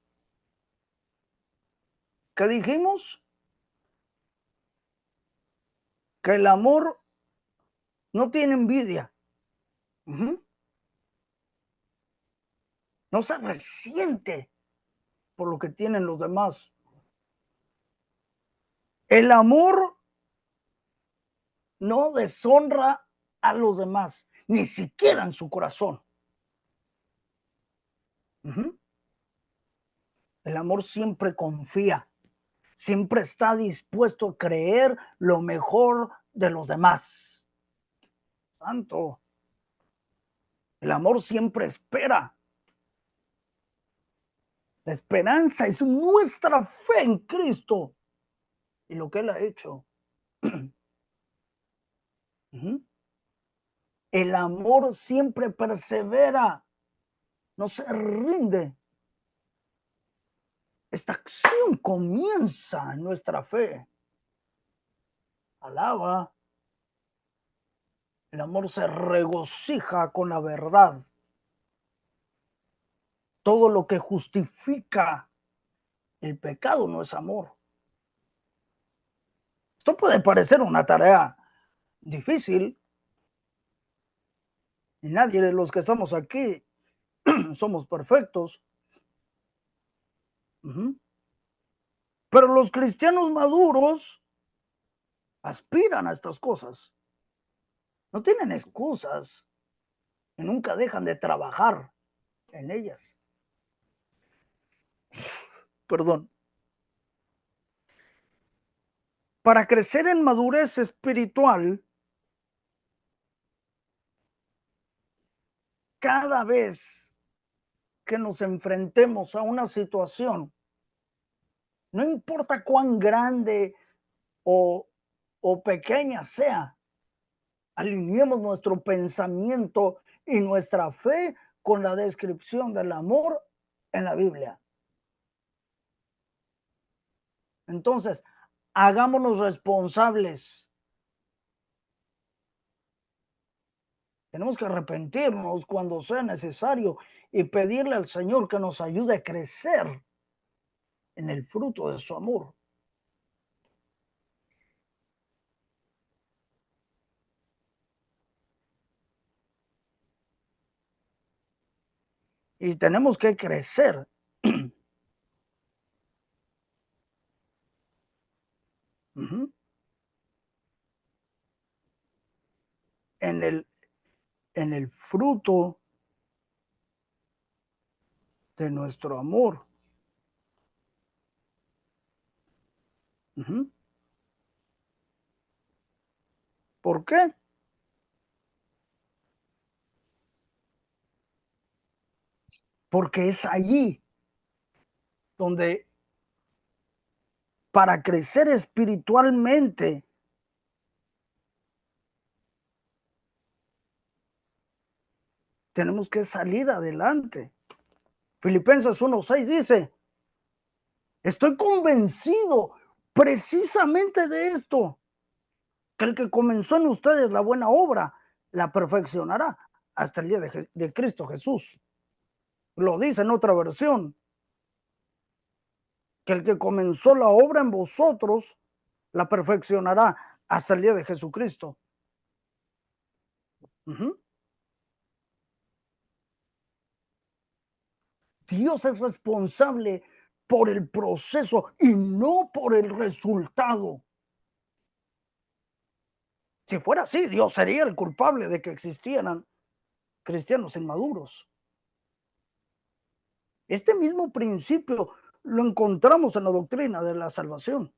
¿Qué dijimos? Que el amor no tiene envidia. No se resiente por lo que tienen los demás. El amor no deshonra a los demás, ni siquiera en su corazón. El amor siempre confía, siempre está dispuesto a creer lo mejor de los demás. Santo. El amor siempre espera. La esperanza es nuestra fe en Cristo y lo que Él ha hecho. El amor siempre persevera, no se rinde. Esta acción comienza en nuestra fe. Alaba. El amor se regocija con la verdad. Todo lo que justifica el pecado no es amor. Esto puede parecer una tarea difícil. Y nadie de los que estamos aquí somos perfectos. Pero los cristianos maduros aspiran a estas cosas. No tienen excusas y nunca dejan de trabajar en ellas. Perdón. Para crecer en madurez espiritual, cada vez que nos enfrentemos a una situación, no importa cuán grande o pequeña sea, alineemos nuestro pensamiento y nuestra fe con la descripción del amor en la Biblia. Entonces, hagámonos responsables. Tenemos que arrepentirnos cuando sea necesario y pedirle al Señor que nos ayude a crecer en el fruto de su amor. Y tenemos que crecer. En el fruto de nuestro amor. ¿Por qué? Porque es allí donde para crecer espiritualmente tenemos que salir adelante. Filipenses 1:6 dice, estoy convencido precisamente de esto, que el que comenzó en ustedes la buena obra, la perfeccionará hasta el día de Cristo Jesús. Lo dice en otra versión, que el que comenzó la obra en vosotros, la perfeccionará hasta el día de Jesucristo. Dios es responsable por el proceso y no por el resultado. Si fuera así, Dios sería el culpable de que existieran cristianos inmaduros. Este mismo principio lo encontramos en la doctrina de la salvación.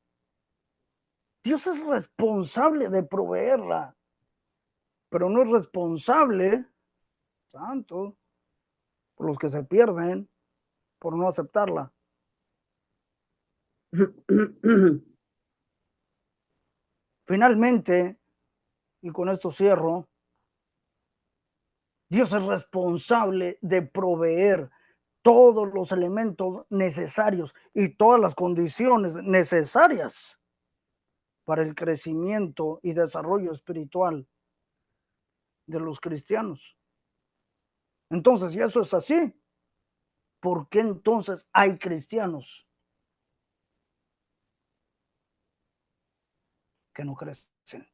Dios es responsable de proveerla, pero no es responsable, santo, por los que se pierden, por no aceptarla. Finalmente, y con esto cierro, Dios es responsable de proveer todos los elementos necesarios y todas las condiciones necesarias para el crecimiento y desarrollo espiritual de los cristianos. Entonces, si eso es así, ¿por qué entonces hay cristianos que no crecen?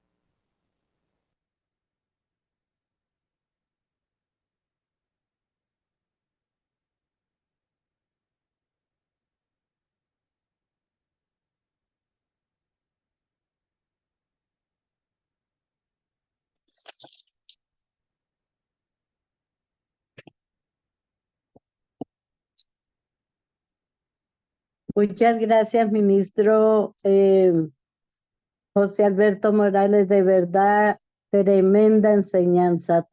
Muchas gracias, ministro José Alberto Morales. De verdad, tremenda enseñanza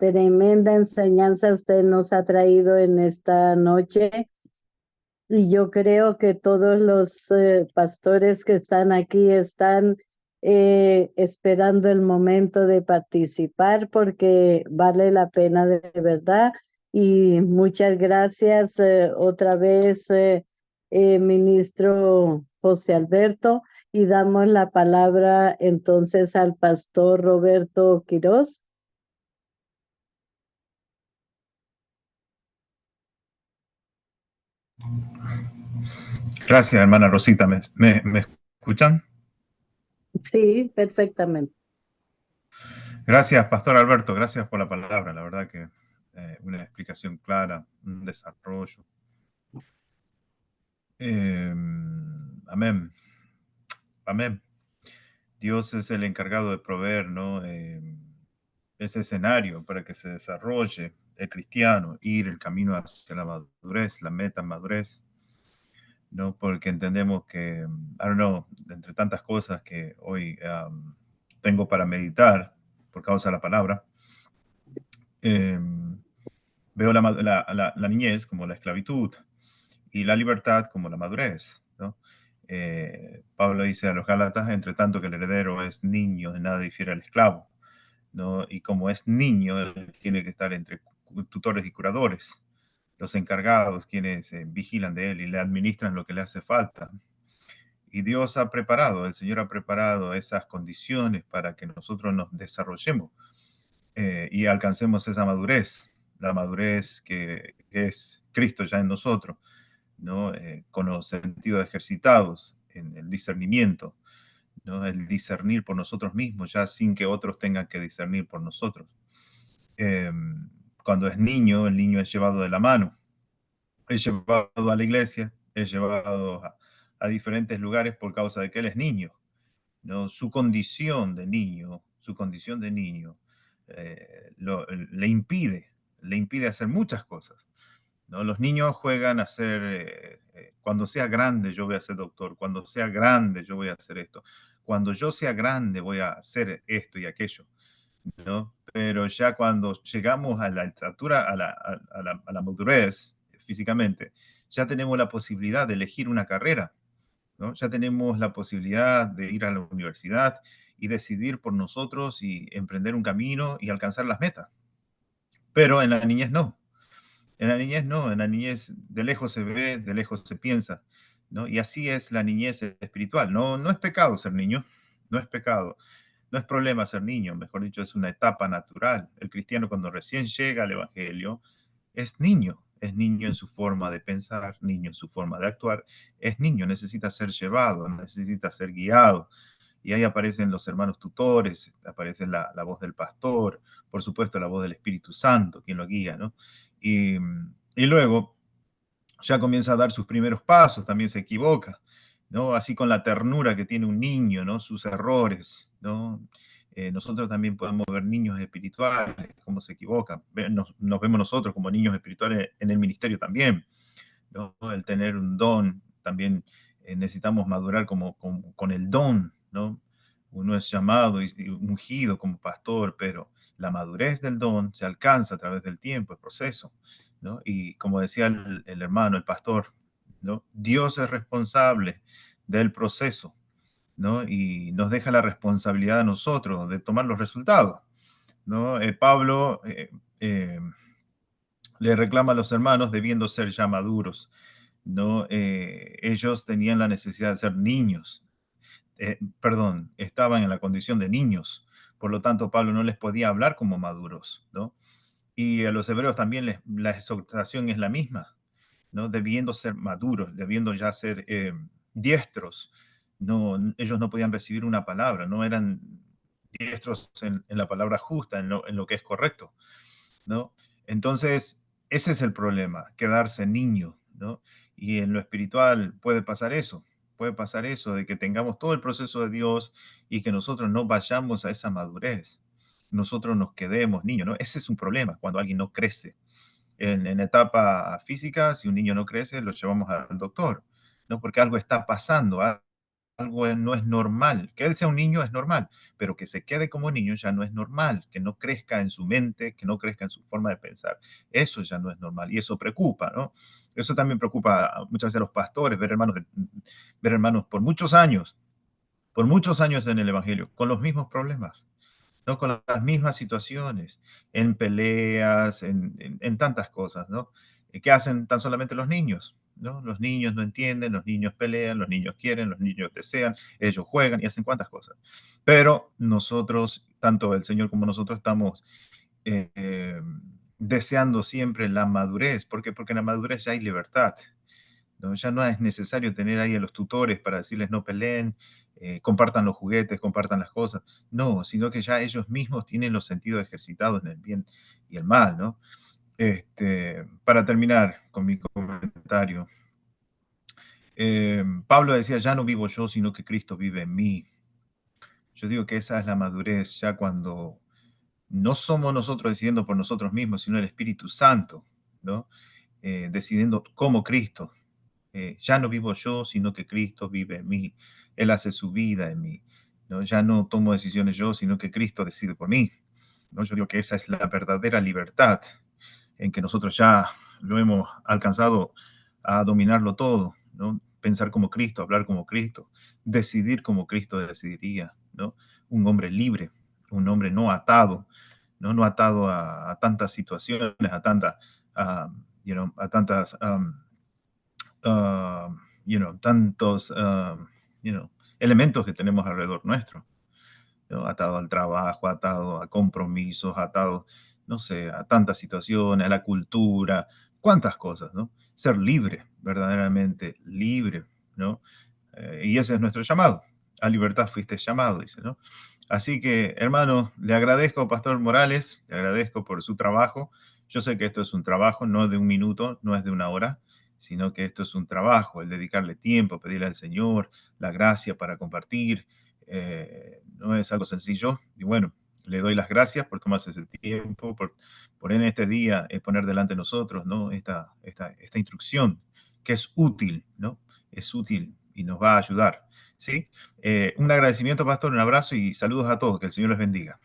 usted nos ha traído en esta noche. Y yo creo que todos los pastores que están aquí están esperando el momento de participar porque vale la pena de verdad. Y muchas gracias otra vez, ministro José Alberto. Y damos la palabra entonces al pastor Roberto Quirós. Gracias, hermana Rosita. ¿Me escuchan? Sí, perfectamente. Gracias, pastor Alberto. Gracias por la palabra. La verdad que una explicación clara, un desarrollo. Amén. Amén. Dios es el encargado de proveer, ¿no? Ese escenario para que se desarrolle el cristiano, ir el camino hacia la madurez, la meta madurez, ¿no? Porque entendemos que, I don't know, entre tantas cosas que hoy tengo para meditar por causa de la palabra, veo la niñez como la esclavitud y la libertad como la madurez, ¿no? Pablo dice a los Gálatas, entre tanto que el heredero es niño, de nada difiere al esclavo, ¿no? Y como es niño, él tiene que estar entre tutores y curadores, los encargados, quienes vigilan de él y le administran lo que le hace falta. Y Dios ha preparado, el Señor ha preparado esas condiciones para que nosotros nos desarrollemos y alcancemos esa madurez, la madurez que es Cristo ya en nosotros, ¿no? Con los sentidos ejercitados en el discernimiento, ¿no? El discernir por nosotros mismos, ya sin que otros tengan que discernir por nosotros. Cuando es niño, el niño es llevado de la mano, es llevado a la iglesia, es llevado a diferentes lugares por causa de que él es niño, ¿no? Su condición de niño le impide hacer muchas cosas, ¿no? Los niños juegan a ser, cuando sea grande yo voy a ser doctor, cuando sea grande yo voy a hacer esto, cuando yo sea grande voy a hacer esto y aquello, ¿no? Pero ya cuando llegamos a la estatura, a la madurez físicamente, ya tenemos la posibilidad de elegir una carrera, ¿no? Ya tenemos la posibilidad de ir a la universidad y decidir por nosotros y emprender un camino y alcanzar las metas. Pero en la niñez no. En la niñez no, en la niñez de lejos se ve, de lejos se piensa, ¿no? Y así es la niñez espiritual. No, no es pecado ser niño, no es pecado, no es problema ser niño, mejor dicho, es una etapa natural. El cristiano cuando recién llega al Evangelio es niño en su forma de pensar, niño en su forma de actuar, es niño, necesita ser llevado, necesita ser guiado. Y ahí aparecen los hermanos tutores, aparece la voz del pastor, por supuesto la voz del Espíritu Santo, quien lo guía, ¿no? Y luego ya comienza a dar sus primeros pasos, también se equivoca, ¿no? Así con la ternura que tiene un niño, ¿no? Sus errores, ¿no? Nosotros también podemos ver niños espirituales, cómo se equivocan. Nos vemos nosotros como niños espirituales en el ministerio también, ¿no? El tener un don, también necesitamos madurar con el don, ¿no? Uno es llamado y ungido como pastor, pero la madurez del don se alcanza a través del tiempo, el proceso, ¿no? Y como decía el hermano, el pastor, ¿no? Dios es responsable del proceso, ¿no? Y nos deja la responsabilidad a nosotros de tomar los resultados, ¿no? Pablo le reclama a los hermanos debiendo ser ya maduros, ¿no? Ellos tenían la necesidad de ser niños, perdón, estaban en la condición de niños, por lo tanto Pablo no les podía hablar como maduros, ¿no? Y a los hebreos también la exhortación es la misma, ¿no? Debiendo ser maduros, debiendo ya ser diestros, no, ellos no podían recibir una palabra, no eran diestros en la palabra justa, en lo que es correcto, ¿no? Entonces, ese es el problema, quedarse niño, ¿no? Y en lo espiritual puede pasar eso, de que tengamos todo el proceso de Dios y que nosotros no vayamos a esa madurez, nosotros nos quedemos niños, ¿no? Ese es un problema cuando alguien no crece. En etapa física, si un niño no crece, lo llevamos al doctor, ¿no? Porque algo está pasando, algo no es normal. Que él sea un niño es normal, pero que se quede como niño ya no es normal, que no crezca en su mente, que no crezca en su forma de pensar. Eso ya no es normal y eso preocupa, ¿no? Eso también preocupa muchas veces a los pastores, ver hermanos por muchos años en el Evangelio, con los mismos problemas, ¿no? Con las mismas situaciones, en peleas, en tantas cosas, ¿no? ¿Qué hacen tan solamente los niños? ¿No? Los niños no entienden, los niños pelean, los niños quieren, los niños desean, ellos juegan y hacen cuantas cosas. Pero nosotros, tanto el Señor como nosotros, estamos deseando siempre la madurez. ¿Por qué? Porque en la madurez ya hay libertad, ¿no? Ya no es necesario tener ahí a los tutores para decirles no peleen, compartan los juguetes, compartan las cosas. No, sino que ya ellos mismos tienen los sentidos ejercitados en el bien y el mal, ¿no? Para terminar con mi comentario, Pablo decía, ya no vivo yo, sino que Cristo vive en mí. Yo digo que esa es la madurez, ya cuando no somos nosotros decidiendo por nosotros mismos, sino el Espíritu Santo, ¿no? Decidiendo como Cristo. Ya no vivo yo, sino que Cristo vive en mí. Él hace su vida en mí, ¿no? Ya no tomo decisiones yo, sino que Cristo decide por mí, ¿no? Yo digo que esa es la verdadera libertad, en que nosotros ya lo hemos alcanzado a dominarlo todo, ¿no? Pensar como Cristo, hablar como Cristo, decidir como Cristo decidiría, ¿no? Un hombre libre, un hombre no atado, no atado a tantas situaciones, a tantas tantos, elementos que tenemos alrededor nuestro, ¿no? Atado al trabajo, atado a compromisos, atado, no sé, a tantas situaciones, a la cultura, cuántas cosas, ¿no? Ser libre, verdaderamente libre, ¿no? Y ese es nuestro llamado. A libertad fuiste llamado, dice, ¿no? Así que, hermano, le agradezco, Pastor Morales, le agradezco por su trabajo. Yo sé que esto es un trabajo, no de un minuto, no es de una hora, sino que esto es un trabajo, el dedicarle tiempo, pedirle al Señor la gracia para compartir, no es algo sencillo. Y bueno, Le doy las gracias por tomarse ese tiempo, por en este día poner delante de nosotros, ¿no? Esta instrucción que es útil, ¿no? Es útil y nos va a ayudar, ¿sí? Un agradecimiento, pastor, un abrazo y saludos a todos. Que el Señor les bendiga.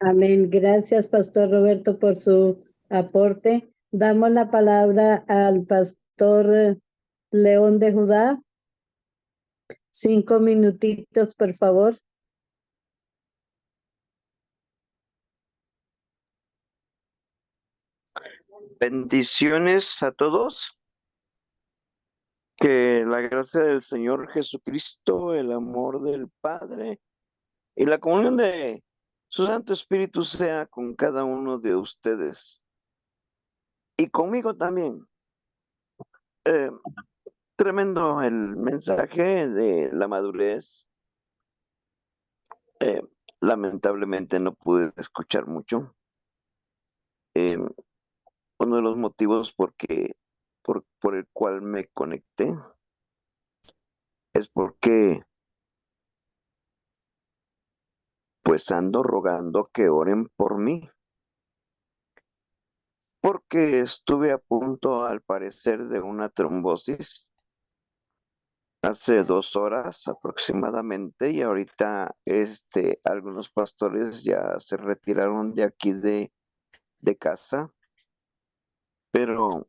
Amén. Gracias, Pastor Roberto, por su aporte. Damos la palabra al Pastor León de Judá. 5 minutitos, por favor. Bendiciones a todos. Que la gracia del Señor Jesucristo, el amor del Padre y la comunión de su Santo Espíritu sea con cada uno de ustedes y conmigo también. Eh, Tremendo el mensaje de la madurez. Eh, Lamentablemente no pude escuchar mucho. Uno de los motivos por el cual me conecté es porque pues ando rogando que oren por mí, porque estuve a punto, al parecer, de una trombosis hace 2 horas aproximadamente, y ahorita algunos pastores ya se retiraron de aquí de casa, pero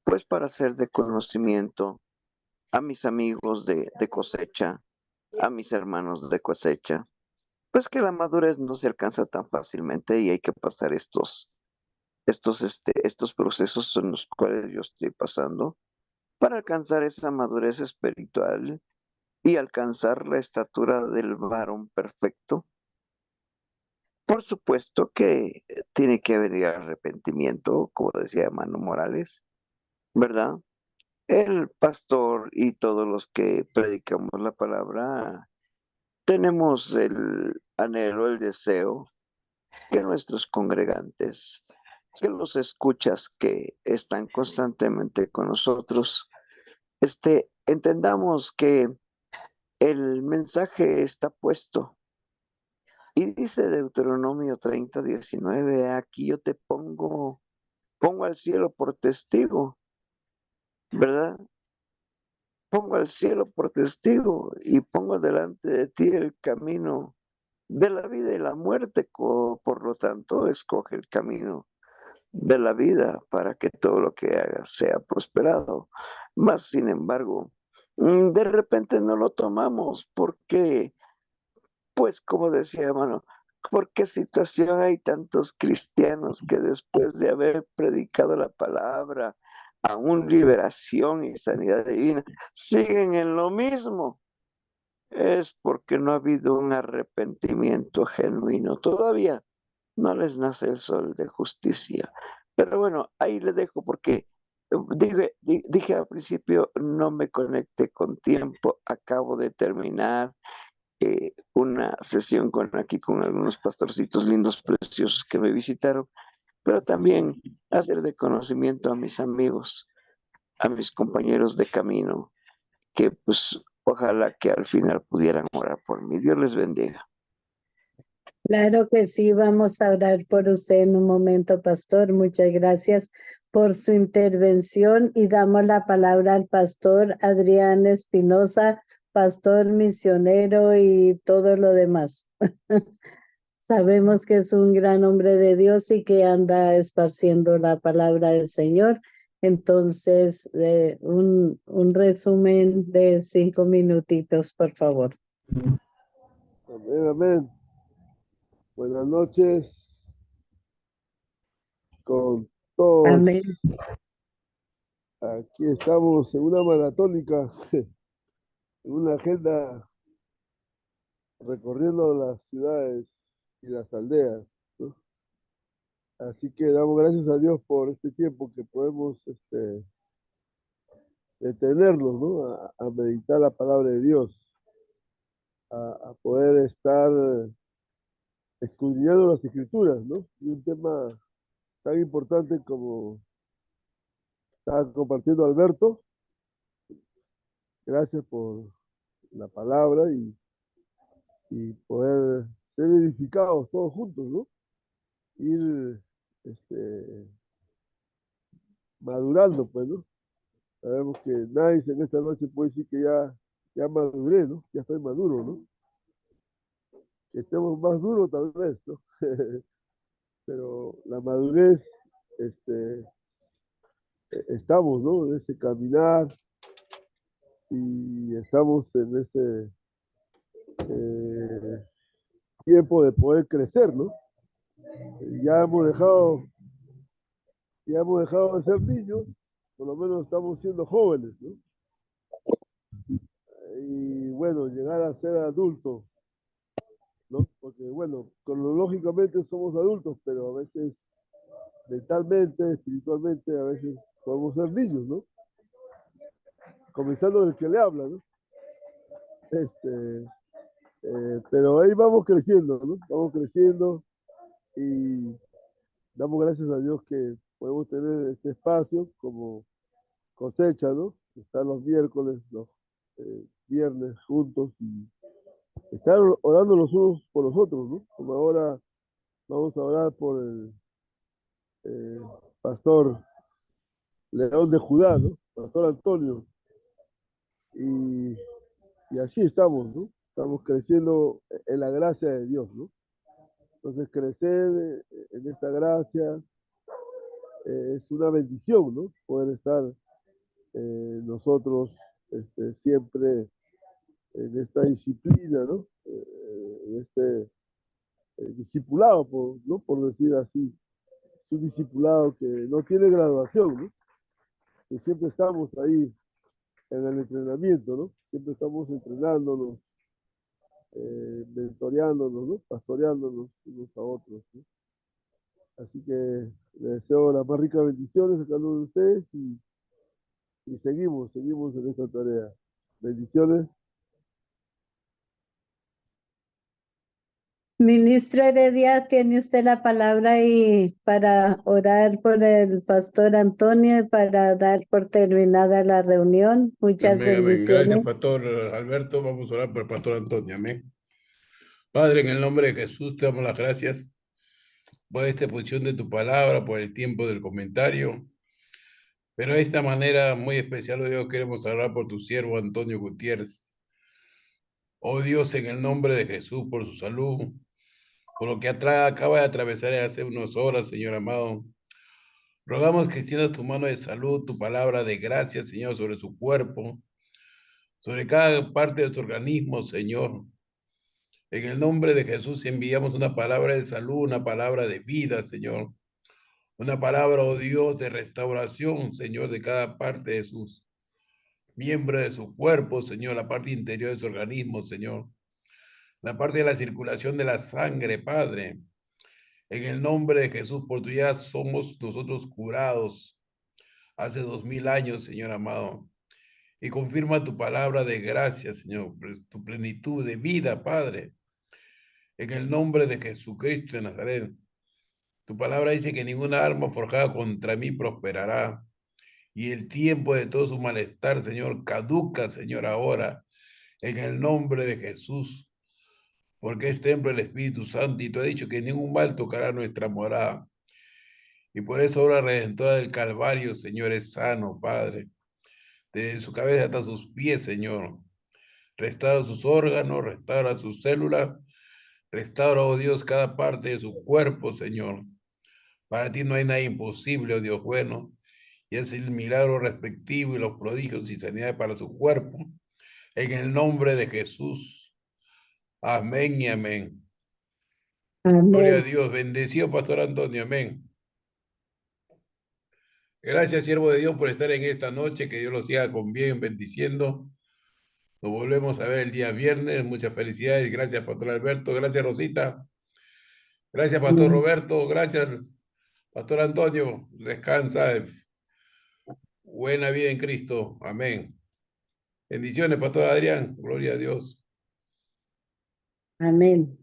pues para hacer de conocimiento a mis amigos de cosecha, a mis hermanos de cosecha, pues que la madurez no se alcanza tan fácilmente y hay que pasar estos procesos en los cuales yo estoy pasando para alcanzar esa madurez espiritual y alcanzar la estatura del varón perfecto. Por supuesto que tiene que haber arrepentimiento, como decía hermano Morales, ¿verdad? El pastor y todos los que predicamos la palabra tenemos el anhelo, el deseo que nuestros congregantes, que los escuchas que están constantemente con nosotros, entendamos que el mensaje está puesto. Y dice Deuteronomio 30:19, aquí yo te pongo al cielo por testigo, ¿verdad? Pongo al cielo por testigo y pongo delante de ti el camino de la vida y la muerte, por lo tanto, escoge el camino de la vida para que todo lo que hagas sea prosperado. Mas, sin embargo, de repente no lo tomamos porque, pues como decía hermano, ¿por qué situación hay tantos cristianos que después de haber predicado la palabra, aún liberación y sanidad divina, siguen en lo mismo? Es porque no ha habido un arrepentimiento genuino. Todavía no les nace el sol de justicia. Pero bueno, ahí le dejo porque dije al principio, no me conecté con tiempo, acabo de terminar una sesión aquí con algunos pastorcitos lindos, preciosos que me visitaron, pero también hacer de conocimiento a mis amigos, a mis compañeros de camino, que pues ojalá que al final pudieran orar por mí. Dios les bendiga. Claro que sí, vamos a orar por usted en un momento, Pastor. Muchas gracias por su intervención y damos la palabra al Pastor Adrián Espinosa, pastor misionero y todo lo demás. Sabemos que es un gran hombre de Dios y que anda esparciendo la palabra del Señor. Entonces, un resumen de 5 minutitos, por favor. Amén, amén. Buenas noches con todos. Amén. Aquí estamos en una maratónica, en una agenda recorriendo las ciudades y las aldeas, ¿no? Así que damos gracias a Dios por este tiempo que podemos detenernos, ¿no? A meditar la palabra de Dios, a poder estar escudriñando las escrituras, ¿no? Y un tema tan importante como estaba compartiendo Alberto. Gracias por la palabra y poder ser edificados todos juntos, ¿no? Ir madurando, pues, ¿no? Sabemos que nadie en esta noche puede decir que ya maduré, ¿no? Ya estoy maduro, ¿no? Que estemos más duros tal vez, ¿no? Pero la madurez, estamos, ¿no? En ese caminar y estamos en ese tiempo de poder crecer, ¿no? Ya hemos dejado, ya hemos dejado de ser niños, por lo menos estamos siendo jóvenes, ¿no? Y bueno, llegar a ser adultos, ¿no? Porque bueno, cronológicamente somos adultos, pero a veces mentalmente, espiritualmente, a veces podemos ser niños, ¿no? Comenzando del que le habla, ¿no? Pero ahí vamos creciendo, ¿no? Vamos creciendo y damos gracias a Dios que podemos tener este espacio como cosecha, ¿no? Estar los miércoles, los viernes juntos y estar orando los unos por los otros, ¿no? Como ahora vamos a orar por el eh, pastor León de Judá, ¿no? Pastor Antonio. Y, y así estamos, ¿no? Estamos creciendo en la gracia de Dios, ¿no? Entonces crecer en esta gracia es una bendición, ¿no? Poder estar nosotros siempre en esta disciplina, ¿no? En este discipulado, ¿no? Por decir así. Es un discipulado que no tiene graduación, ¿no? Que siempre estamos ahí en el entrenamiento, ¿no? Siempre estamos entrenándonos, mentoreándonos, ¿no? Pastoreándonos unos a otros, ¿no? Así que les deseo las más ricas bendiciones a cada uno de ustedes y seguimos en esta tarea. Bendiciones. Ministro Heredia, tiene usted la palabra y para orar por el pastor Antonio y para dar por terminada la reunión. Muchas Amén, amén. Gracias, bendiciones. pastor Alberto. Vamos a orar por el pastor Antonio. Amén. Padre, en el nombre de Jesús te damos las gracias por esta exposición de tu palabra, por el tiempo del comentario. Pero de esta manera muy especial, oh Dios, queremos hablar por tu siervo Antonio Gutiérrez. Oh Dios, en el nombre de Jesús, por su salud, por lo que acaba de atravesar hace unas horas, Señor amado. Rogamos que extiendas tu mano de salud, tu palabra de gracia, Señor, sobre su cuerpo, sobre cada parte de su organismo, Señor. En el nombre de Jesús enviamos una palabra de salud, una palabra de vida, Señor. Una palabra, oh Dios, de restauración, Señor, de cada parte de sus miembros de su cuerpo, Señor, la parte interior de su organismo, Señor. La parte de la circulación de la sangre, Padre. En el nombre de Jesús, por tu ya somos nosotros curados hace 2000 años, Señor amado. Y confirma tu palabra de gracia, Señor, tu plenitud de vida, Padre. En el nombre de Jesucristo de Nazaret. Tu palabra dice que ninguna arma forjada contra mí prosperará. Y el tiempo de todo su malestar, Señor, caduca, Señor, ahora. En el nombre de Jesús. Porque es templo del Espíritu Santo y tú has dicho que ningún mal tocará nuestra morada. Y por eso obra redentora del Calvario, Señor, es sano, Padre. Desde su cabeza hasta sus pies, Señor. Restaura sus órganos, restaura sus células, restaura, oh Dios, cada parte de su cuerpo, Señor. Para ti no hay nada imposible, oh Dios bueno, y es el milagro respectivo y los prodigios y sanidades para su cuerpo. En el nombre de Jesús. Amén y amén. Gloria a Amén. Dios. Bendecido, Pastor Antonio. Amén. Gracias, siervo de Dios, por estar en esta noche. Que Dios los siga con bien, bendiciendo. Nos volvemos a ver el día viernes. Muchas felicidades. Gracias, Pastor Alberto. Gracias, Rosita. Gracias, Pastor Amén. Roberto. Gracias, Pastor Antonio. Descansa. Buena vida en Cristo. Amén. Bendiciones, Pastor Adrián. Gloria a Dios. Amén.